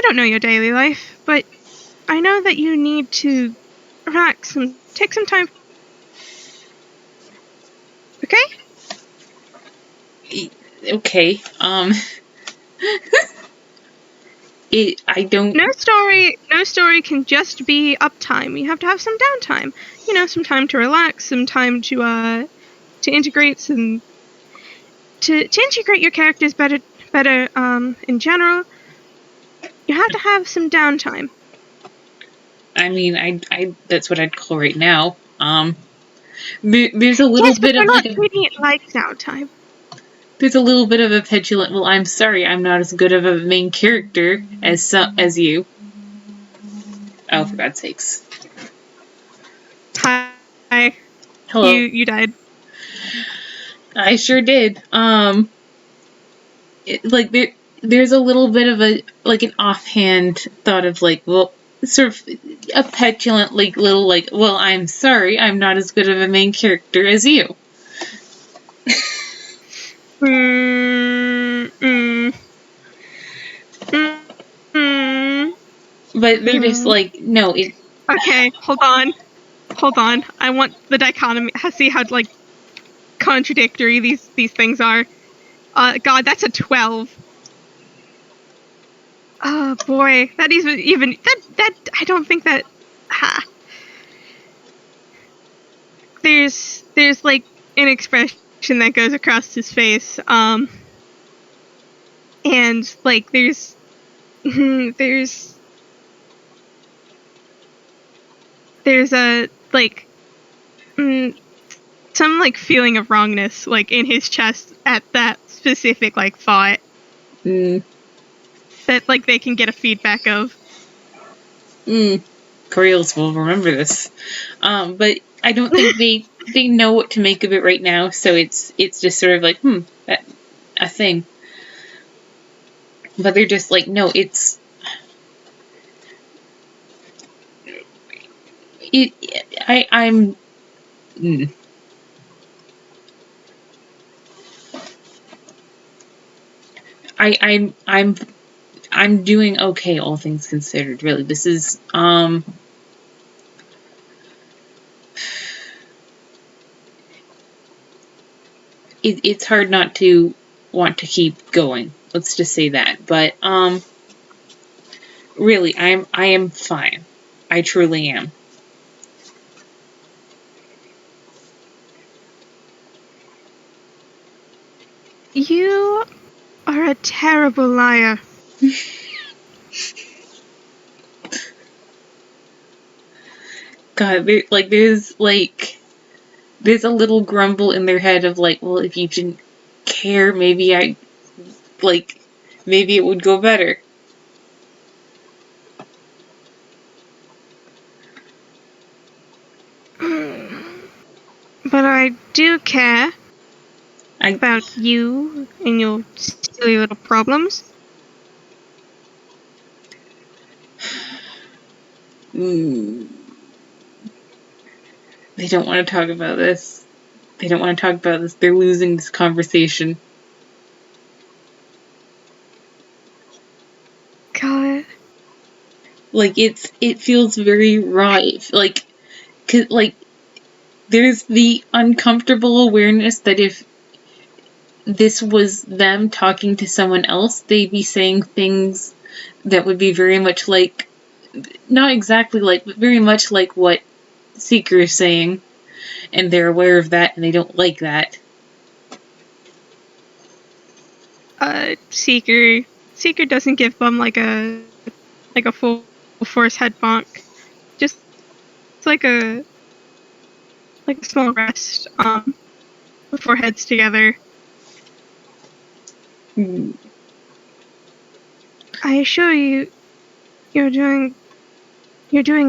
don't know your daily life, but I know that you need to relax and take some time. Okay? Okay. No story can just be uptime. You have to have some downtime. You know, some time to relax, some time to integrate to integrate your characters better in general. You have to have some downtime. I mean, I that's what I'd call right now. There's a little bit of not like treating it like downtime. there's a little bit of a petulant, well, I'm sorry, I'm not as good of a main character as you. Oh, for God's sakes. Hi. Hello. You died. I sure did. There's a little bit of an offhand thought of like, well, sort of a petulant little well, I'm sorry, I'm not as good of a main character as you. But they're just like, no, it. Okay, hold on. I want the dichotomy. See how like contradictory these things are. God, that's a 12. Oh boy, that even that I don't think that. There's like an expression that goes across his face, and like there's a like some like feeling of wrongness like in his chest at that specific like thought that like they can get a feedback of. Coriolis will remember this, but I don't think they know what to make of it right now. So it's just sort of like a thing. But they're just like, no, it's it. I'm. I'm doing okay, all things considered. Really, this is it's hard not to want to keep going. Let's just say that. But really, I am fine. I truly am. You are a terrible liar. God, there's a little grumble in their head of like, well, if you didn't care, maybe maybe it would go better. But I do care about you and your silly little problems. They don't want to talk about this. They don't want to talk about this. They're losing this conversation. God. Like it feels very raw. There's the uncomfortable awareness that if this was them talking to someone else, they'd be saying things that would be very much like, not exactly like, but very much like what Seeker is saying, and they're aware of that and they don't like that. Seeker doesn't give them like a full force head bonk. Just like a small rest before heads together. I assure you, you're doing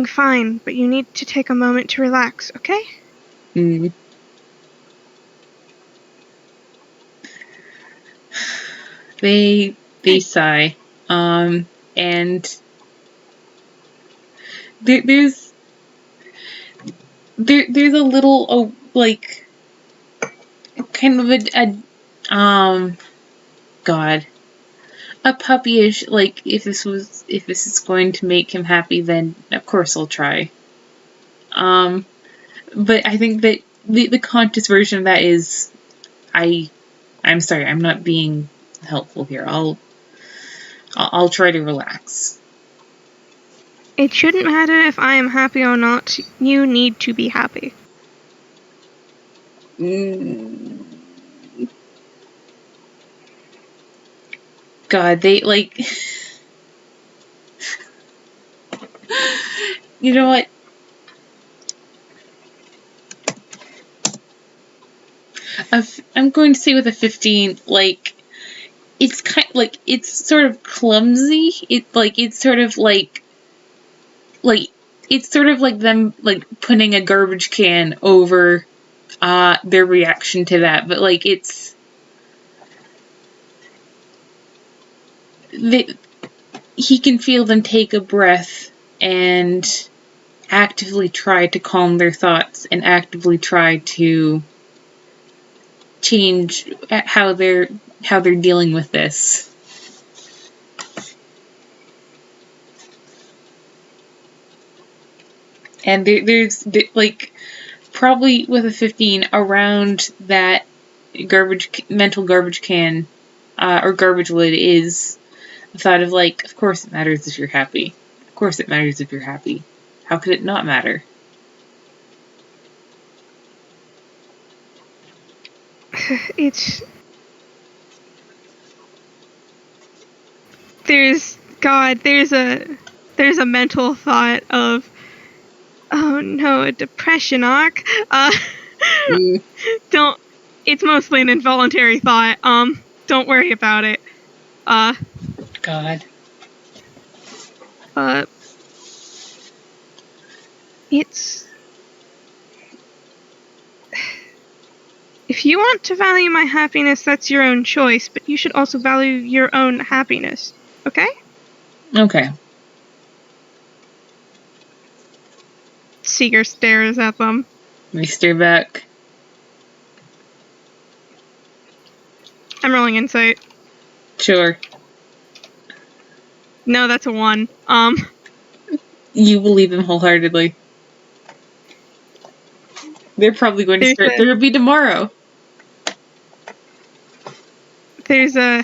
fine, but you need to take a moment to relax, okay? They sigh, and there's a little kind of God, a puppyish, like, if this is going to make him happy, then of course I'll try. But I think that the conscious version of that is, I'm sorry, I'm not being helpful here. I'll try to relax. It shouldn't matter if I am happy or not. You need to be happy. God, they you know what? I'm I'm going to say with a 15, like, it's kind like it's sort of clumsy. It's sort of like it's sort of like them like putting a garbage can over their reaction to that, but like he can feel them take a breath and actively try to calm their thoughts and actively try to change how they're dealing with this. And there's like probably with a 15 around that mental garbage can or garbage wood is the thought of like, of course it matters if you're happy. Of course it matters if you're happy. How could it not matter? There's a mental thought of, oh no, a depression arc. It's mostly an involuntary thought. Don't worry about it. God. If you want to value my happiness, that's your own choice, but you should also value your own happiness. Okay? Okay. Seeker stares at them. We stare back. I'm rolling insight. Sure. No, that's a 1. You believe him wholeheartedly. They're probably going to start therapy tomorrow. There's a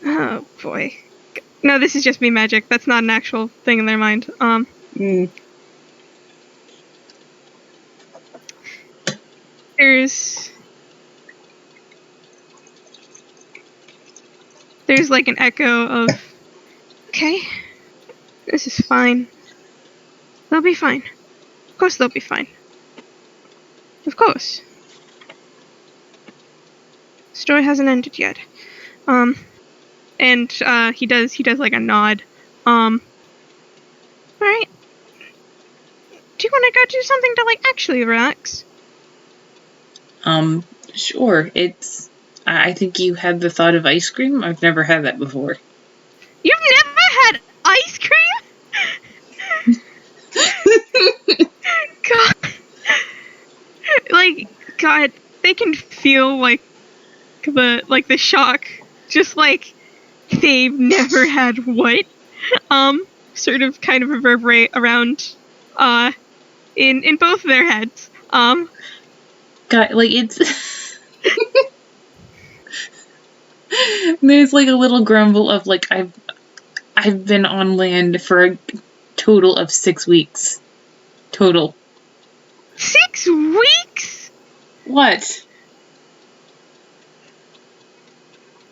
oh boy. No, this is just me magic. That's not an actual thing in their mind. There's like an echo of, okay, this is fine. They'll be fine. Of course they'll be fine. Of course. Story hasn't ended yet. And he does like a nod. Alright. Do you want to go do something to like actually relax? Sure. I think you had the thought of ice cream. I've never had that before. You've never had ice cream? God, they can feel like the shock, just like they've never had what, sort of kind of reverberate around, in both their heads. God, like it's. There's like a little grumble of like I've been on land for a total of 6 weeks. Total. 6 weeks? What?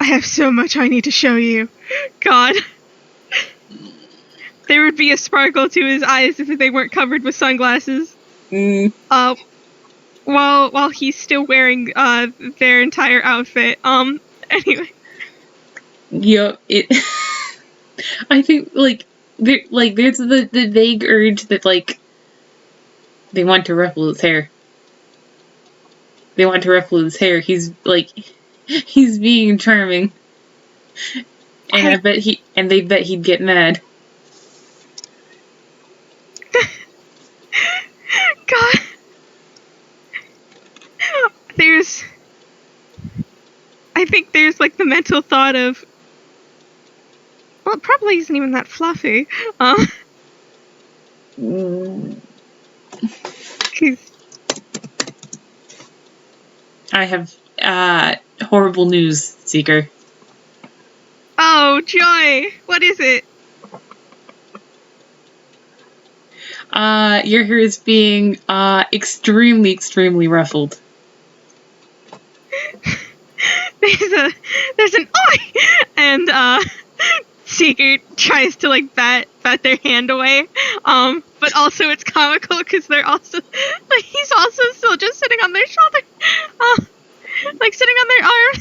I have so much I need to show you. God. There would be a sparkle to his eyes if they weren't covered with sunglasses. While he's still wearing their entire outfit. Anyway. Yep, I think there's the vague urge that like they want to ruffle his hair. They want to ruffle his hair. He's being charming. And they bet he'd get mad. God. I think there's like the mental thought of, well, it probably isn't even that fluffy. I have horrible news, Seeker. Oh, joy! What is it? Your hair is being extremely, extremely ruffled. There's an eye, and Seeker tries to like bat their hand away. but also it's comical because they're also like he's also still just sitting on their shoulder, like sitting on their arm.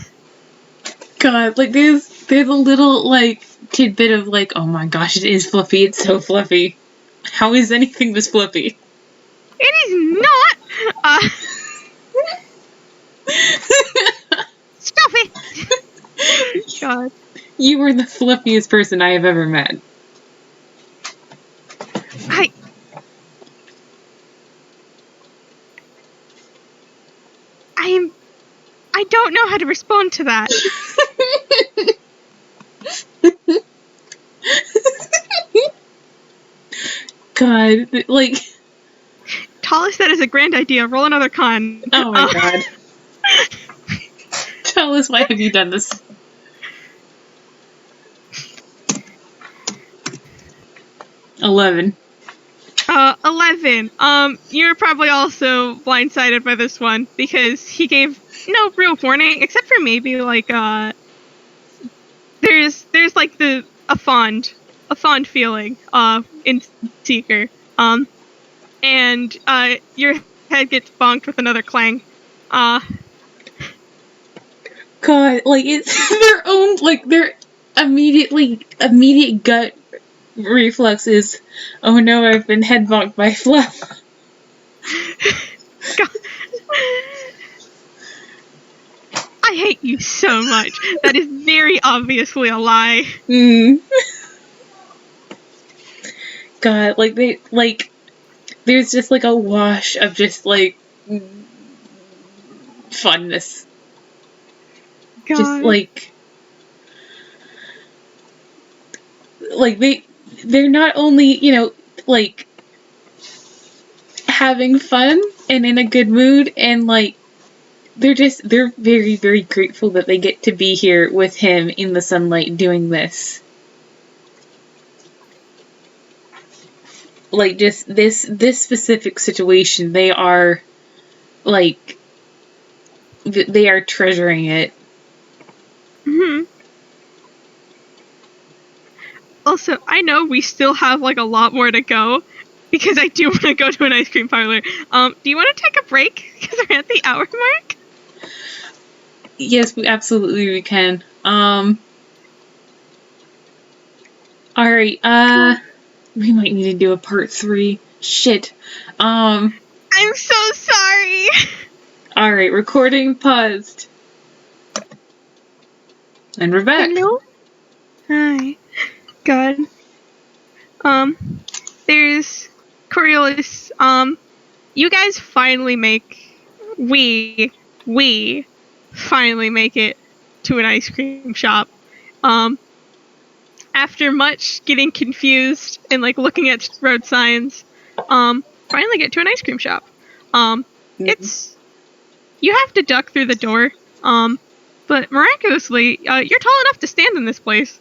God, like there's a little like tidbit of like, oh my gosh, it is fluffy. It's so fluffy. How is anything this fluffy? It is not. Stop it. God. You were the fluffiest person I have ever met. I don't know how to respond to that. God, like. Tallis, that is a grand idea. Roll another con. Oh my god. Tell us, why have you done this? $11. 11. You're probably also blindsided by this one because he gave no real warning, except for maybe like there's like a fond feeling in Seeker. And your head gets bonked with another clang. God, like it's their own, like their immediate gut reflex is, oh no, I've been head bonked by Fluff. God. I hate you so much. That is very obviously a lie. God, like there's just like a wash of just like funness. God. Just like they're not only, you know, like having fun and in a good mood, and like they're very, very grateful that they get to be here with him in the sunlight doing this. Like just this specific situation, they are like they are treasuring it. Mm-hmm. Also, I know we still have like a lot more to go because I do want to go to an ice cream parlor. Do you want to take a break because we're at the hour mark? Yes, we can. All right. We might need to do a part 3. Shit. I'm so sorry. All right, recording paused. And we're back. Hello? Hi. God. There's Coriolis. You guys finally we finally make it to an ice cream shop. After much getting confused and like looking at road signs, finally get to an ice cream shop. It's you have to duck through the door. But miraculously, you're tall enough to stand in this place.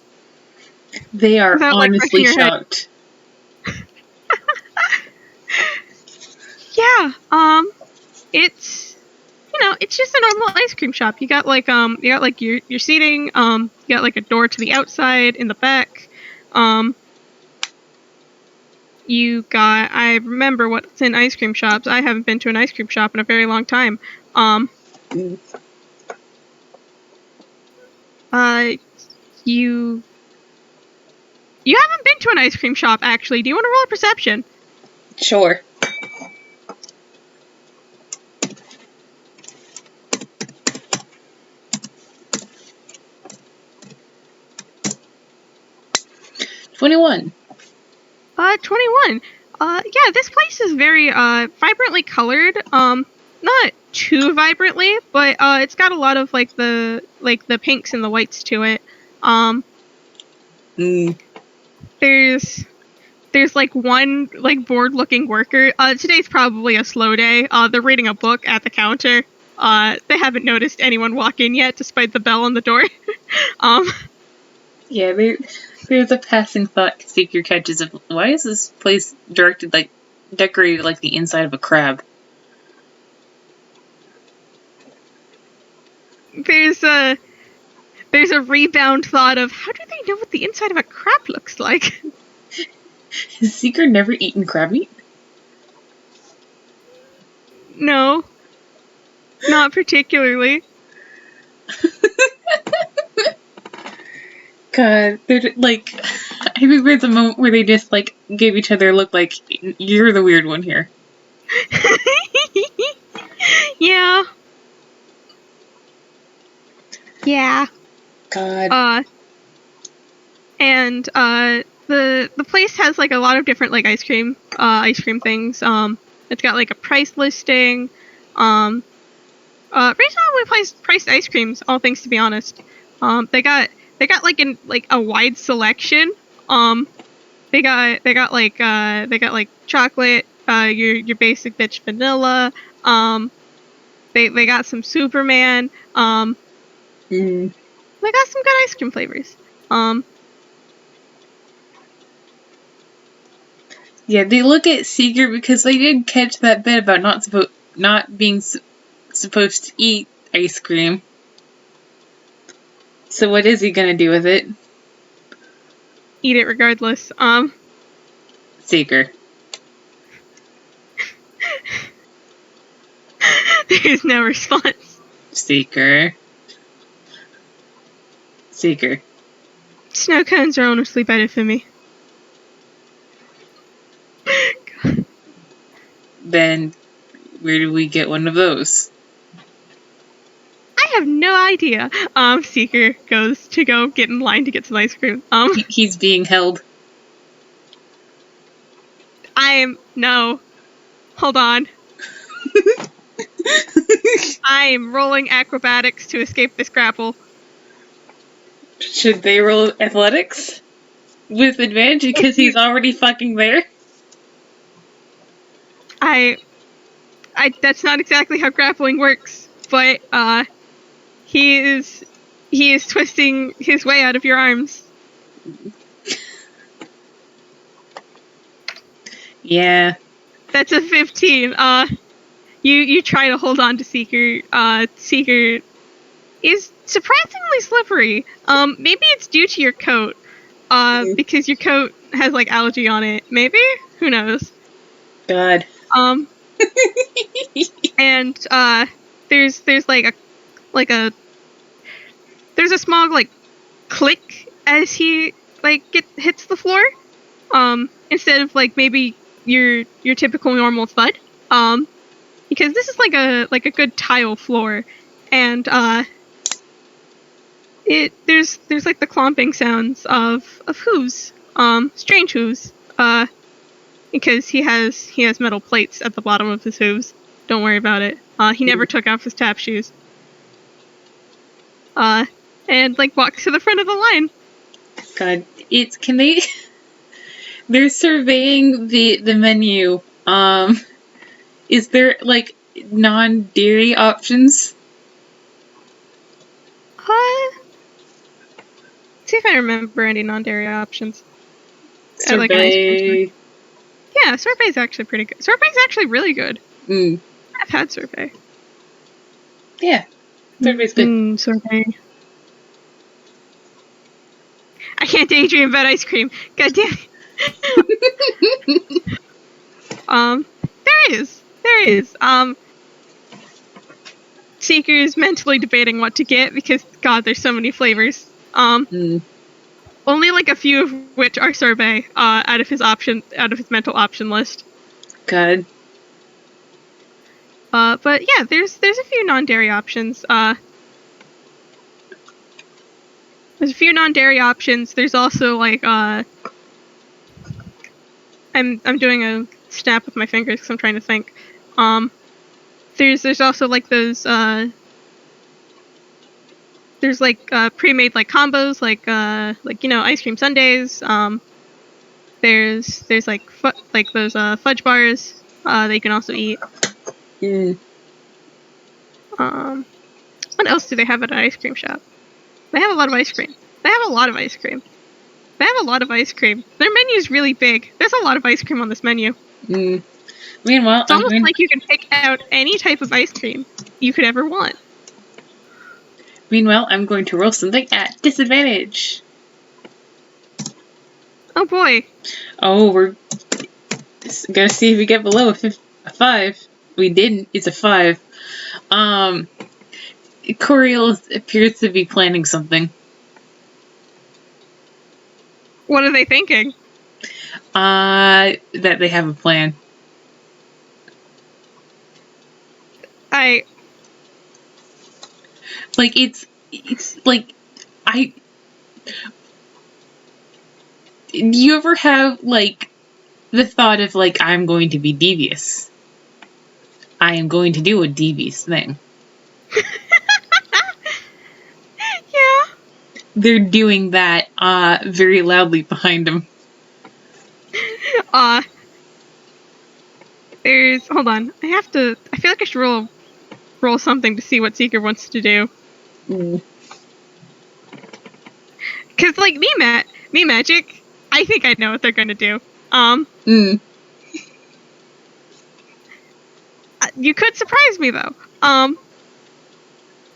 They are without, like, honestly brushing your shocked. Yeah, it's, you know, it's just a normal ice cream shop. You got like your seating, you got like a door to the outside in the back. You got, I remember what's in ice cream shops. I haven't been to an ice cream shop in a very long time. You haven't been to an ice cream shop, actually. Do you want to roll a perception? Sure. $21. 21. Yeah, this place is very, vibrantly colored. Not too vibrantly, but, it's got a lot of, like, the pinks and the whites to it. There's like one, like, bored-looking worker. Today's probably a slow day. They're reading a book at the counter. They haven't noticed anyone walk in yet, despite the bell on the door. Yeah, there's a passing thought Seeker catches of, why is this place decorated like the inside of a crab? There's a rebound thought of, how do they know what the inside of a crab looks like? Has Seeker never eaten crab meat? No, not particularly. God, they're like, I remember the moment where they just like gave each other a look like, you're the weird one here. Yeah. Yeah. God. And the place has like a lot of different like ice cream things. It's got like a price listing. Reasonably priced ice creams, all things to be honest. They got like a wide selection. They got like chocolate, your basic bitch vanilla. They got some Superman. They got some good ice cream flavors. Yeah, they look at Seeker because they did catch that bit about not being supposed to eat ice cream. So what is he gonna do with it? Eat it regardless. Seeker. There's no response. Seeker. Seeker. Snow cones are honestly better for me. Then where do we get one of those? I have no idea. Seeker goes to go get in line to get some ice cream. He's being held. No. Hold on. I am rolling acrobatics to escape this grapple. Should they roll athletics? With advantage because he's already fucking there? That's not exactly how grappling works, but he is twisting his way out of your arms. Yeah. That's a 15. You try to hold on to Seeker. Seeker is surprisingly slippery. Maybe it's due to your coat. Because your coat has like algae on it. Maybe? Who knows? God. And there's there's a small like click as he like hits the floor. Instead of like maybe your typical normal thud. Because this is like a good tile floor, and there's like the clomping sounds of hooves, strange hooves, because he has metal plates at the bottom of his hooves. Don't worry about it. He never took off his tap shoes. And like walks to the front of the line. God, can they? They're surveying the menu. Is there like non-dairy options? See if I remember any non-dairy options. Sorbet. Yeah, sorbet's actually pretty good. Sorbet's actually really good. I've had sorbet. Yeah, sorbet's good. Sorbet. I can't daydream about ice cream. God damn it. There is. Seeker's mentally debating what to get because, God, there's so many flavors. Only like a few of which are sorbet, out of his mental option list. God. But yeah, there's a few non-dairy options. There's a few non-dairy options. There's also like I'm doing a snap with my fingers because I'm trying to think. There's also like those there's like pre-made like combos like ice cream sundaes. There's like those fudge bars that you can also eat. What else do they have at an ice cream shop? They have a lot of ice cream. Their menu's really big. There's a lot of ice cream on this menu. Meanwhile, it's almost like you can pick out any type of ice cream you could ever want. Meanwhile, I'm going to roll something at disadvantage. Oh boy. Oh, we're gonna see if we get below a 5. We didn't. It's a 5. Coriolis appears to be planning something. What are they thinking? That they have a plan. Like, it's like, do you ever have, like, the thought of, like, I'm going to be devious? I am going to do a devious thing. Yeah. They're doing that, very loudly behind him. Hold on. I feel like I should roll something to see what Seeker wants to do. Cause like me magic, I think I know what they're gonna do. You could surprise me though.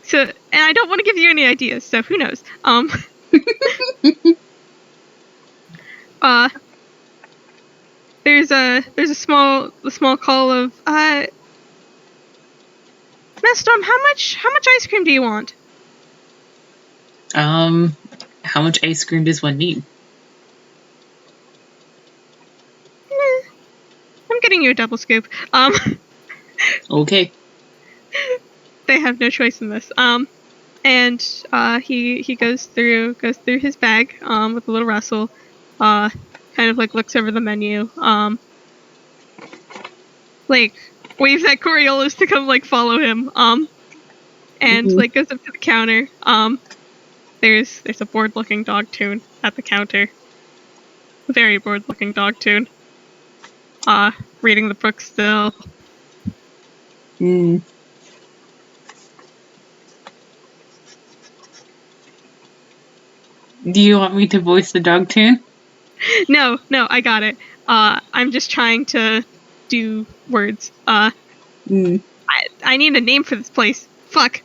So, and I don't want to give you any ideas, so who knows? There's a small call of Maelstrom, how much ice cream do you want? How much ice cream does one need? I'm getting you a double scoop. Okay. They have no choice in this. And he goes through his bag with a little rustle, kind of like looks over the menu, like waves at Coriolis to come like follow him, and like goes up to the counter. There's a bored looking dog tune at the counter. Very bored looking dog tune. Reading the book still. Do you want me to voice the dog tune? No, I got it. I'm just trying to do words. I need a name for this place. Fuck.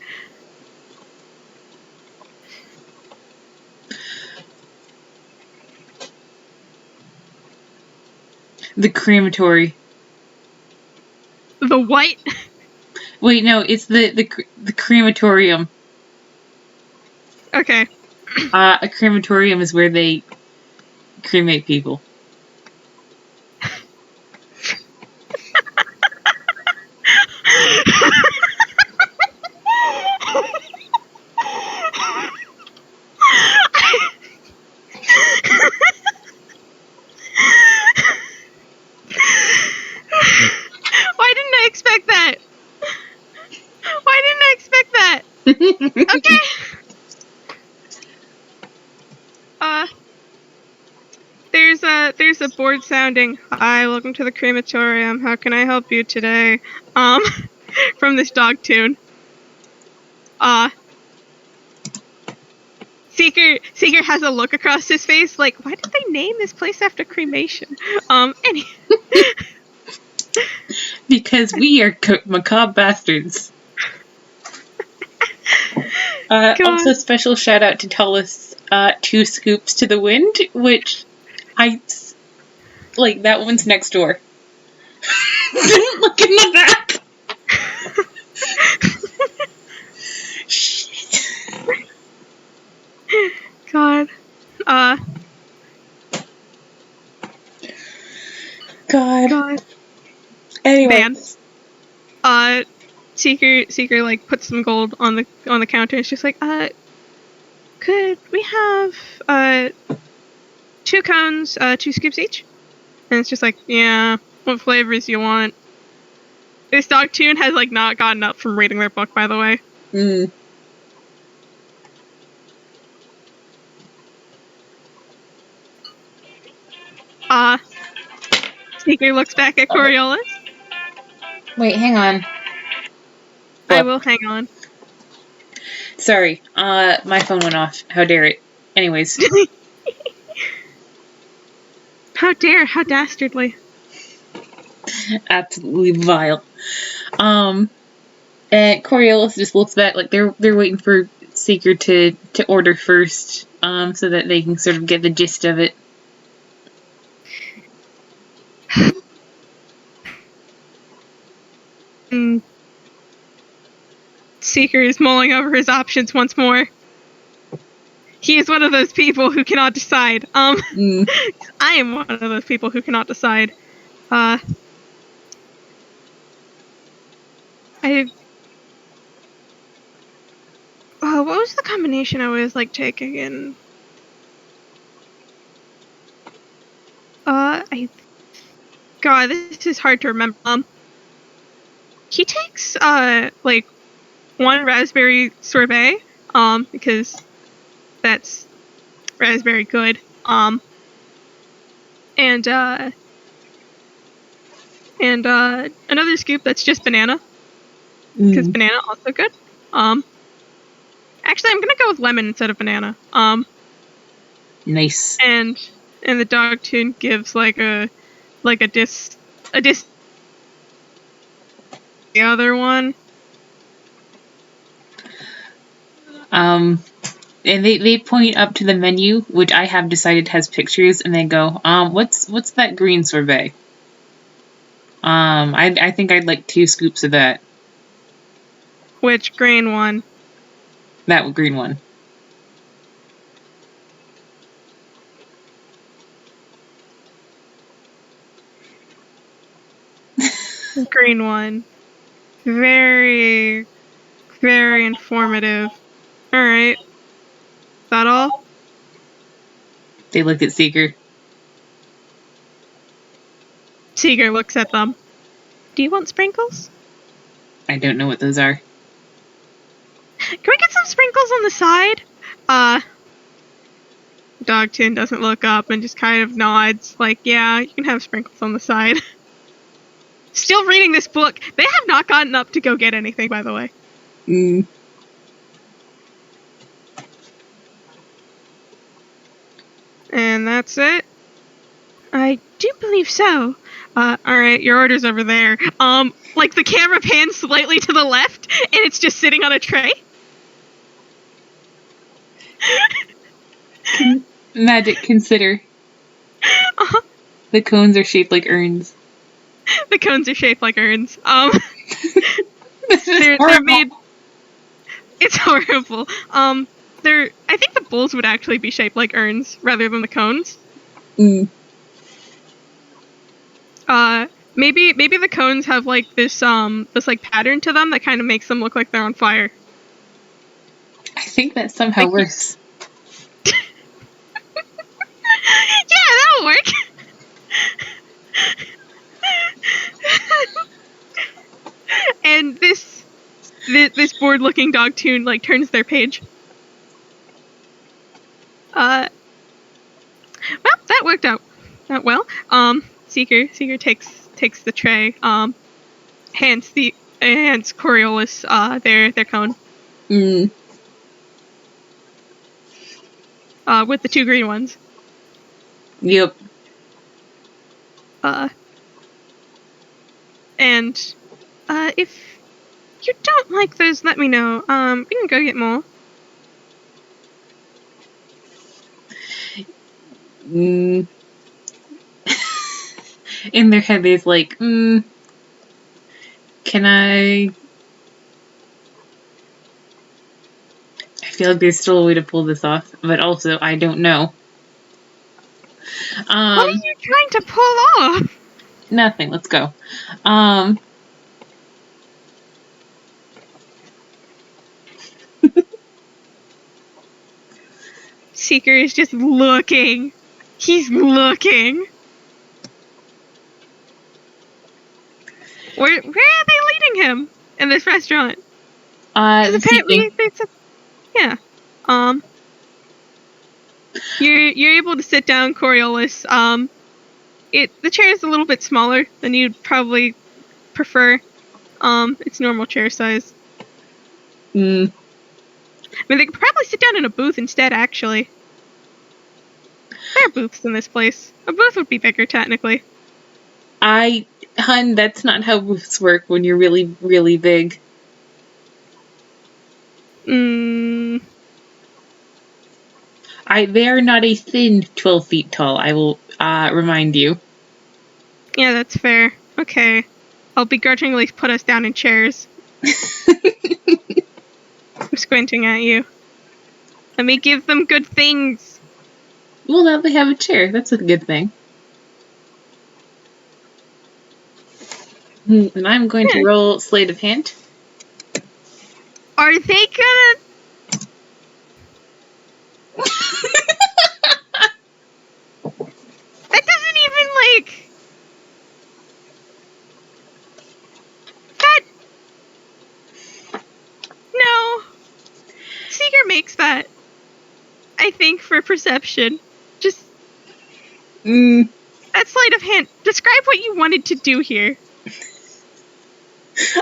The crematory. The what? Wait, no, it's the crematorium. Okay. A crematorium is where they cremate people. Why didn't I expect that? Why didn't I expect that? Okay. There's a board sounding, "Hi, welcome to the crematorium. How can I help you today?" From this dog tune. Seeker has a look across his face like, why did they name this place after cremation? Because we are macabre bastards. Also, special shout out to Tullis, 2 scoops to the wind, which like, that one's next door. Don't look in the back! Shit. God. God. Anyways. Man. Seeker like puts some gold on the counter. It's just like, could we have 2 cones, 2 scoops each? And it's just like, yeah, what flavors you want? This dog tune has like not gotten up from reading their book, by the way. Seeker looks back at Coriolis. Wait, hang on. I will hang on. Sorry, my phone went off. How dare it. Anyways. How dare, how dastardly. Absolutely vile. And Coriolis just looks back like they're waiting for Seeker to order first, so that they can sort of get the gist of it. Seeker is mulling over his options once more. He is one of those people who cannot decide. I am one of those people who cannot decide. What was the combination I was like taking in? God, this is hard to remember. He takes like one raspberry sorbet, because that's raspberry good. And another scoop that's just banana, because banana also good. Actually, I'm gonna go with lemon instead of banana. Nice. And the dog tune gives like a diss the other one. And they point up to the menu, which I have decided has pictures, and they go, what's that green sorbet? I think I'd like 2 scoops of that. Which green one? That green one. Green one. Very, very informative. Alright. Is that all? They look at Seeker. Seeger looks at them. Do you want sprinkles? I don't know what those are. Can we get some sprinkles on the side? Dogtoon doesn't look up and just kind of nods, like, yeah, you can have sprinkles on the side. Still reading this book. They have not gotten up to go get anything, by the way. And that's it? I do believe so. Alright, your order's over there. Like the camera pans slightly to the left, and it's just sitting on a tray. Magic, consider. The cones are shaped like urns. The cones are shaped like urns. This is they're made. It's horrible. I think the bowls would actually be shaped like urns rather than the cones. Maybe the cones have like this like pattern to them that kind of makes them look like they're on fire. I think that's somehow worse. Yeah, that'll work. And this bored-looking dogtoon like turns their page. Well, that worked out well. Seeker takes the tray. Hands Coriolis their cone. With the 2 green ones. Yep. And if you don't like those, let me know. We can go get more. In their head, they're like, can I feel like there's still a way to pull this off, but also, I don't know. What are you trying to pull off? Nothing, let's go. Seeker is just looking. He's looking. Where are they leading him in this restaurant? Apparently, yeah. You're able to sit down, Coriolis. The chair is a little bit smaller than you'd probably prefer. It's normal chair size. I mean, they could probably sit down in a booth instead, actually. There are booths in this place. A booth would be bigger, technically. Hun, that's not how booths work when you're really, really big. They are not a thin 12 feet tall, I will remind you. Yeah, that's fair. Okay. I'll begrudgingly put us down in chairs. I'm squinting at you. Let me give them good things. Well, now they have a chair. That's a good thing. And I'm going to roll sleight of hand. Are they gonna... That doesn't even, like... That... No. Seeker makes that. I think for perception. Just... That sleight of hand. Describe what you wanted to do here.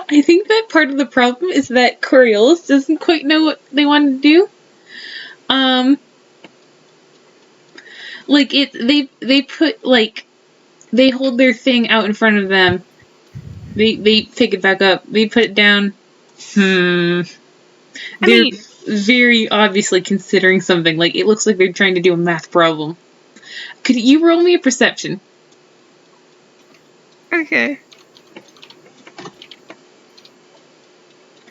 I think that part of the problem is that Coriolis doesn't quite know what they want to do. Like they put like they hold their thing out in front of them. They pick it back up. They put it down. They're very obviously considering something. Like it looks like they're trying to do a math problem. Could you roll me a perception? Okay.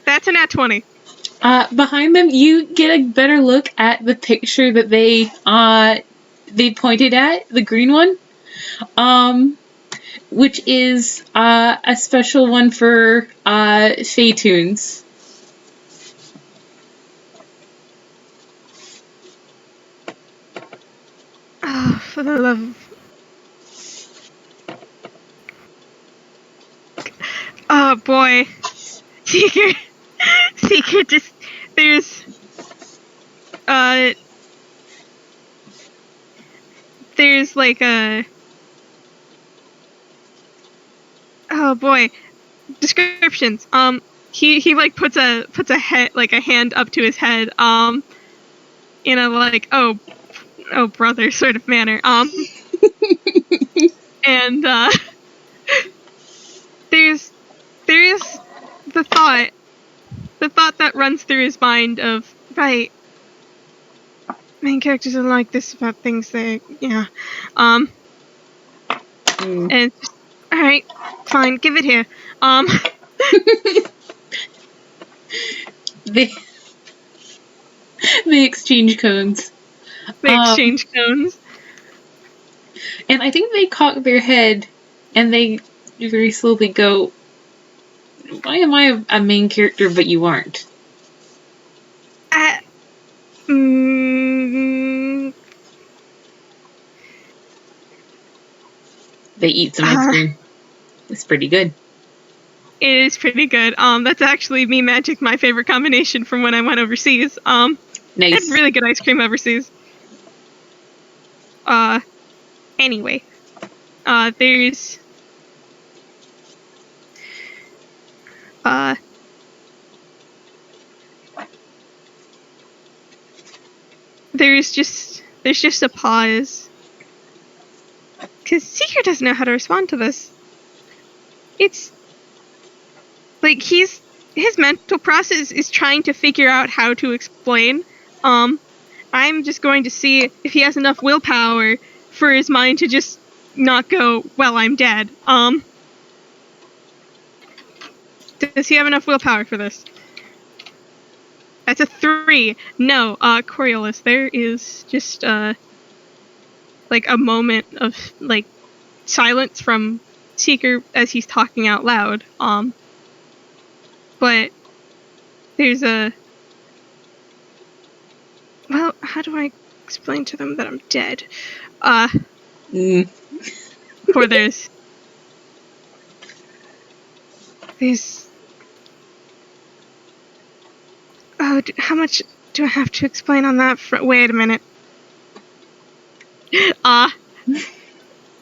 That's a nat 20. Behind them, you get a better look at the picture that they pointed at, the green one, which is a special one for Feytoons. Oh, for the love of... Oh, boy. Seeker just... There's like a... Oh, boy. Descriptions. He like puts a head, like a hand up to his head, in a like, oh brother sort of manner. And there is the thought that runs through his mind of, right, main characters are like this about things they, yeah, and just, all right, fine, give it here. They exchange cones. They exchange cones. And I think they cock their head and they very slowly go, why am I a main character but you aren't? They eat some ice cream. It's pretty good. It is pretty good. That's actually me magic my favorite combination from when I went overseas. Nice. Had really good ice cream overseas. Anyway. There's just a pause. Because Seeker doesn't know how to respond to this. It's like his mental process is trying to figure out how to explain. I'm just going to see if he has enough willpower for his mind to just not go, well, I'm dead. Does he have enough willpower for this? That's a 3. No, Coriolis, there is just, like a moment of, like, silence from Seeker as he's talking out loud. But there's a... Well, how do I explain to them that I'm dead? Or there's... Oh, how much do I have to explain on that? Wait a minute.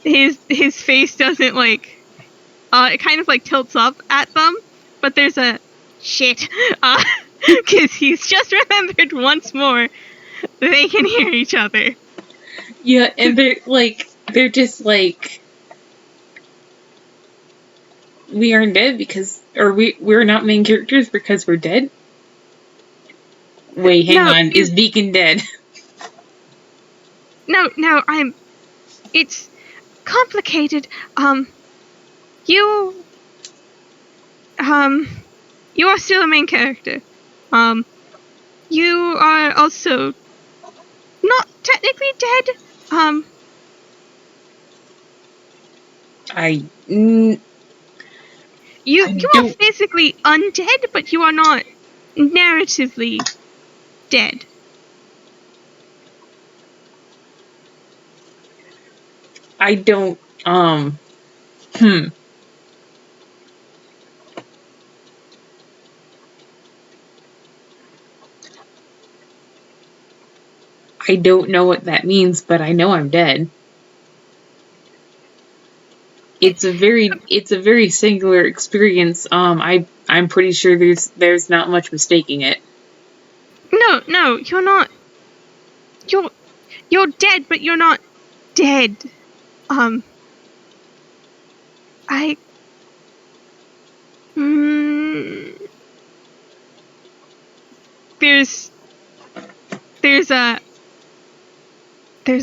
His face doesn't, like... it kind of, like, tilts up at them, but there's a... Shit. Because he's just remembered once more they can hear each other. Yeah, and they're just like... We aren't dead because... Or we're not main characters because we're dead? Wait, hang on. Is Beacon dead? No, it's complicated. You are still a main character. you are also not technically dead. You are physically undead, but you are not narratively dead. I don't, I don't know what that means, but I know I'm dead. It's a very singular experience. I'm pretty sure there's not much mistaking it. No, you're not. You're dead, but you're not dead. There's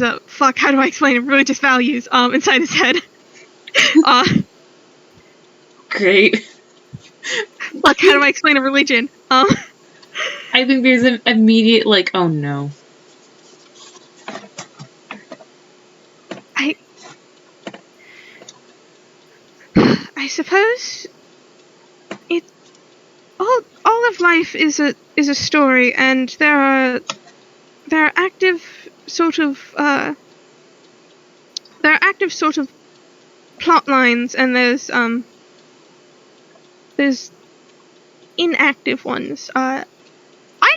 a fuck, how do I explain it? Religious values inside his head. Great. Fuck, how do I explain a religion? I think there's an immediate like, oh no. I suppose it all of life is a story, and there are active sort of plot lines, and there's inactive ones. I'd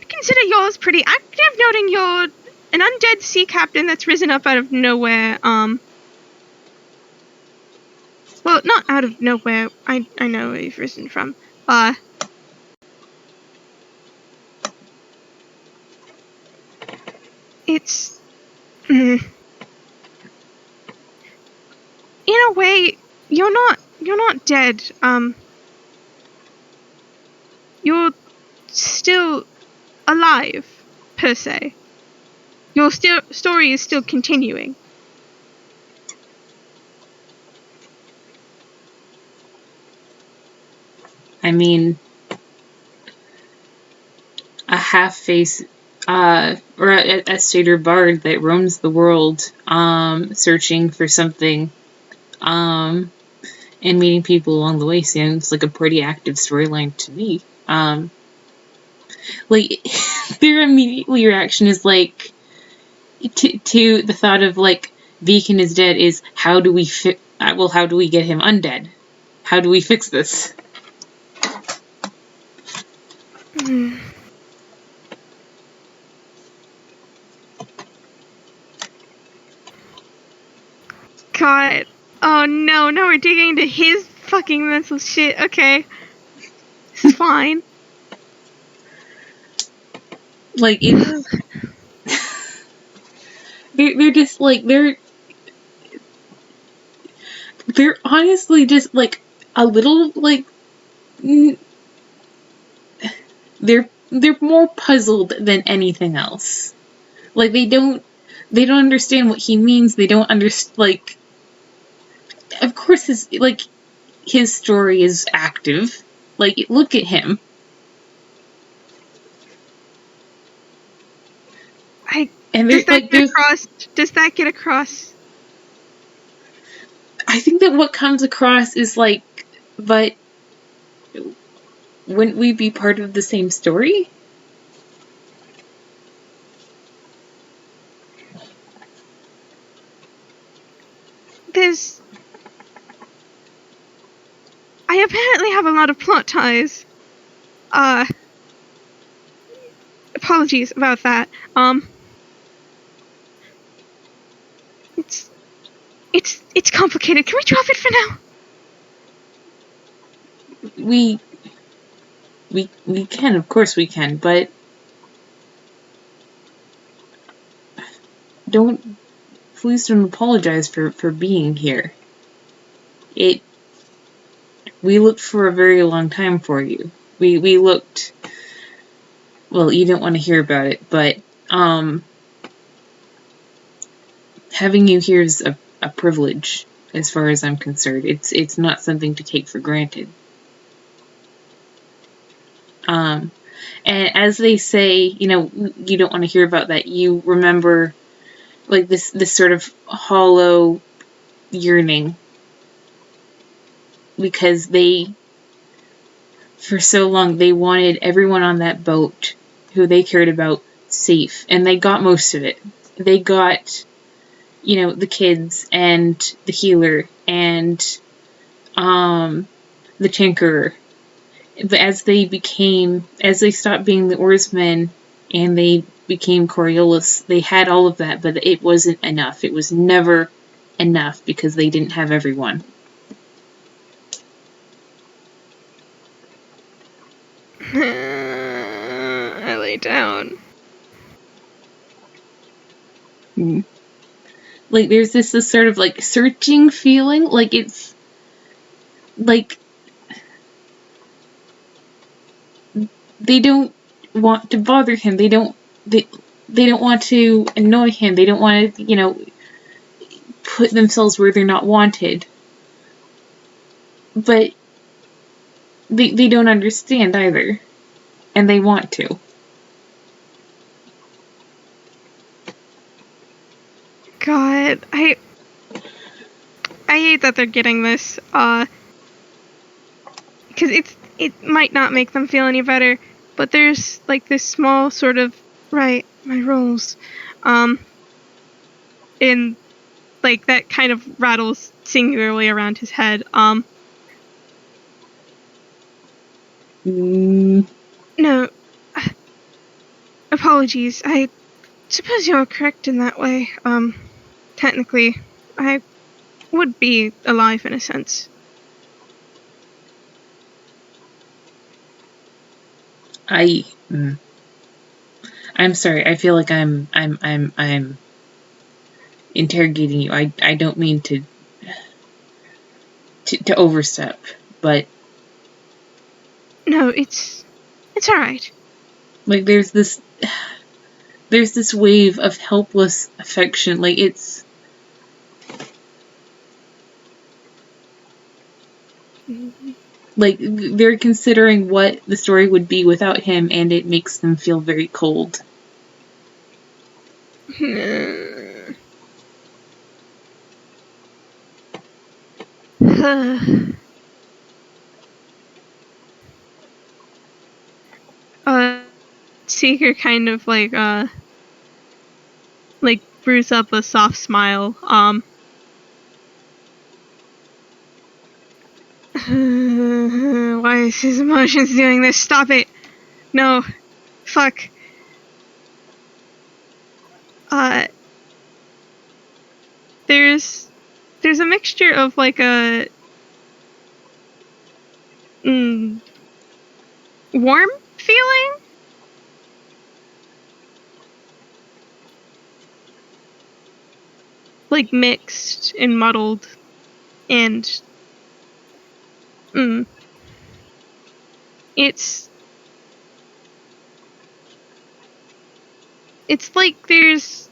consider yours pretty active, noting you're an undead sea captain that's risen up out of nowhere. Well, not out of nowhere. I know where you've risen from. It's in a way, you're not dead. You're still alive, per se. Your story is still continuing. I mean, a half-face, or a satyr bard that roams the world, searching for something, and meeting people along the way seems like a pretty active storyline to me. Like, their immediate reaction is like, to the thought of like, Beacon is dead is, how do we how do we get him undead? How do we fix this? God. Oh no, now we're digging into his fucking mental shit. Okay. It's fine. Like, it's... they're just like, they're honestly just like a little like, they're more puzzled than anything else. Like, they don't understand what he means. They don't understand, like, of course his story is active. Like, look at him. Does that get across? I think that what comes across is like, but wouldn't we be part of the same story? I apparently have a lot of plot ties. Apologies about that. It's complicated. Can we drop it for now? We can, of course we can, but please don't apologize for being here. We looked for a very long time for you. We looked, well, you don't want to hear about it, but, having you here is a privilege, as far as I'm concerned. It's not something to take for granted. And as they say, you don't want to hear about that. You remember, like, this sort of hollow yearning. Because for so long, they wanted everyone on that boat who they cared about safe. And they got most of it. They got, the kids and the healer and the tinkerer. But as they stopped being the oarsmen and they became Coriolis, they had all of that, but it wasn't enough. It was never enough because they didn't have everyone. I lay down. Like, there's this sort of, like, searching feeling. Like, it's, like, they don't want to bother him. They don't want to annoy him. They don't want to, put themselves where they're not wanted. But they don't understand either. And they want to. God, I hate that they're getting this, because it might not make them feel any better, but there's, like, this small sort of, right, my rules, in, like, that kind of rattles singularly around his head, No, apologies, I suppose you're correct in that way, technically, I would be alive in a sense. I'm sorry. I feel like I'm interrogating you. I don't mean to overstep, but No, it's all right. like there's this wave of helpless affection. Like, it's like they're considering what the story would be without him, and it makes them feel very cold. Seeker kind of like brews up a soft smile. Why is his emotions doing this? Stop it! No, fuck. There's a mixture of like a warm feeling, like mixed and muddled, and it's like there's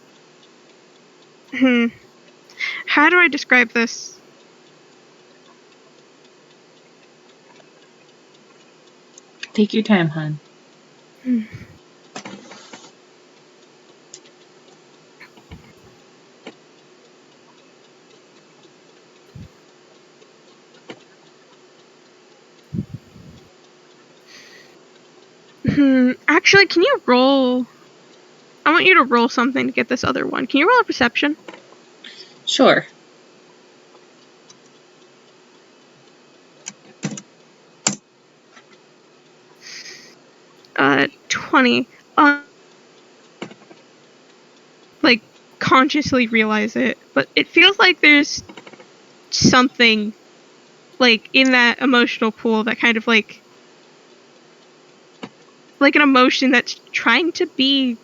how do I describe this? Take your time, hon. Actually, can you roll? I want you to roll something to get this other one. Can you roll a perception? Sure. 20. Like, consciously realize it, but it feels like there's something, like, in that emotional pool that kind of, like an emotion that's trying to be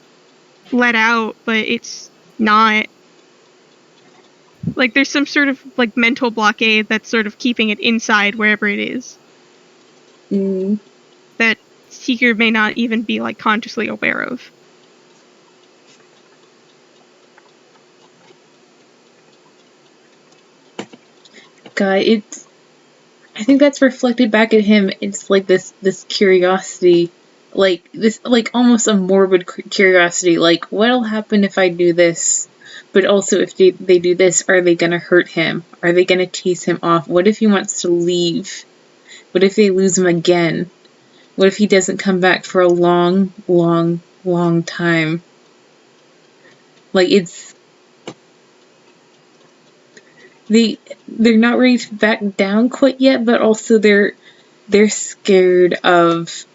let out, but it's not. Like, there's some sort of, like, mental blockade that's sort of keeping it inside wherever it is. That Seeker may not even be, like, consciously aware of. Guy, I think that's reflected back at him. It's like this curiosity, like this, like almost a morbid curiosity, like what'll happen if I do this, but also if they do this, are they gonna hurt him? Are they gonna chase him off? What if he wants to leave? What if they lose him again? What if he doesn't come back for a long, long, long time? Like they're not ready to back down quite yet, but also they're scared of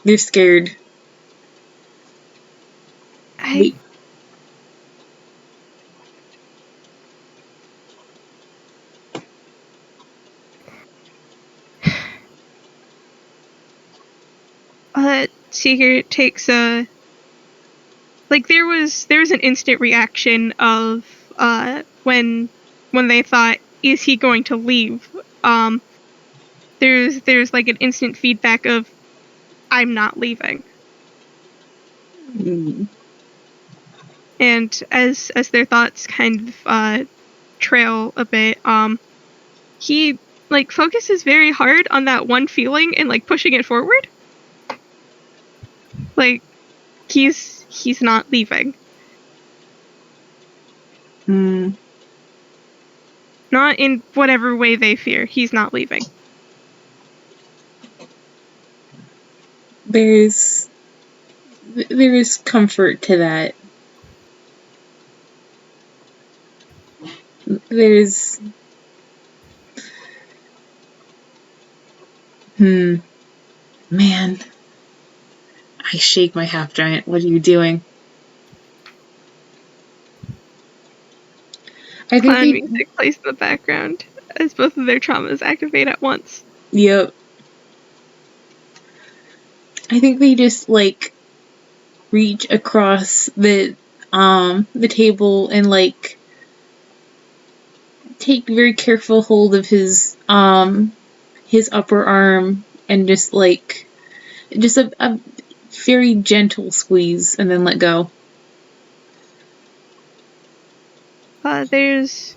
they're scared. Seeker takes a like there was an instant reaction of when they thought, is he going to leave? There's like an instant feedback of, I'm not leaving. And as their thoughts kind of trail a bit, he like focuses very hard on that one feeling and like pushing it forward. Like he's not leaving. Not in whatever way they fear. He's not leaving. There is comfort to that. There's man, I shake my half giant. What are you doing? I think Clown music plays in the background as both of their traumas activate at once. Yep. I think they just like reach across the table and like take very careful hold of his upper arm and just a very gentle squeeze and then let go. There's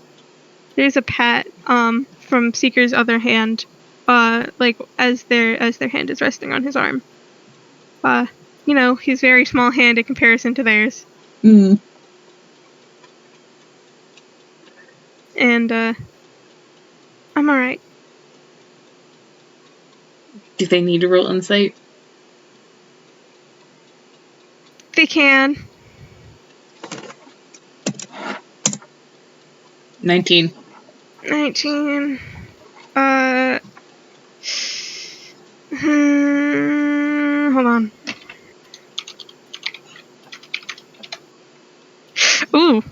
a pat from Seeker's other hand, like as their hand is resting on his arm. His very small hand in comparison to theirs. And I'm alright. Do they need to roll insight? They can. 19. Hold on. Ooh.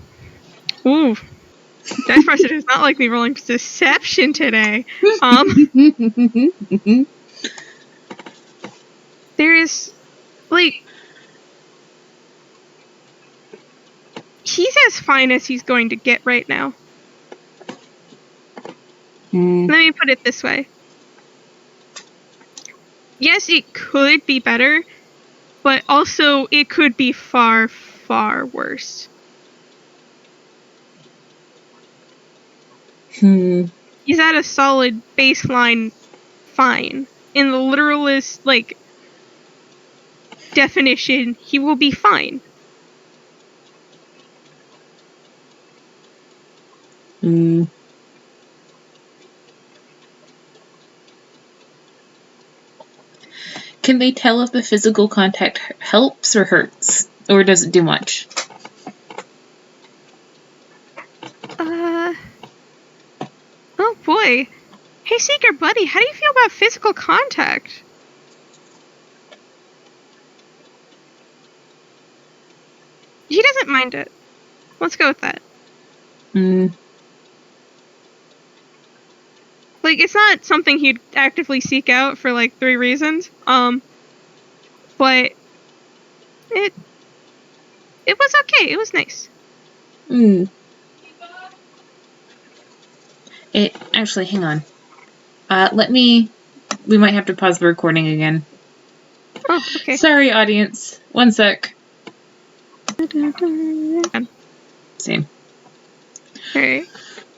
Dice Master does not like me rolling deception today. There is, like, he's as fine as he's going to get right now. Let me put it this way. Yes, it could be better, but also it could be far, far worse. He's at a solid baseline fine. In the literalist, like, definition, he will be fine. Can they tell if the physical contact helps or hurts? Or does it do much? Oh boy. Hey Seeker buddy, how do you feel about physical contact? He doesn't mind it. Let's go with that. Like, it's not something he'd actively seek out for, like, 3 reasons. But it was okay. It was nice. Actually, hang on. We might have to pause the recording again. Oh, okay. Sorry, audience. 1 sec. Same.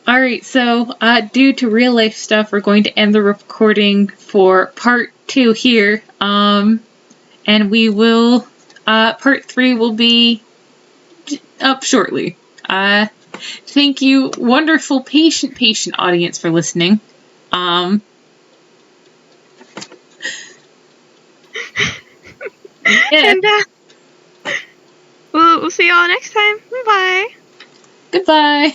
Alright, so due to real life stuff, we're going to end the recording for part 2 here. And we will, part 3 will be up shortly. Thank you, wonderful, patient audience for listening. Yeah. And we'll see y'all next time. Bye. Goodbye.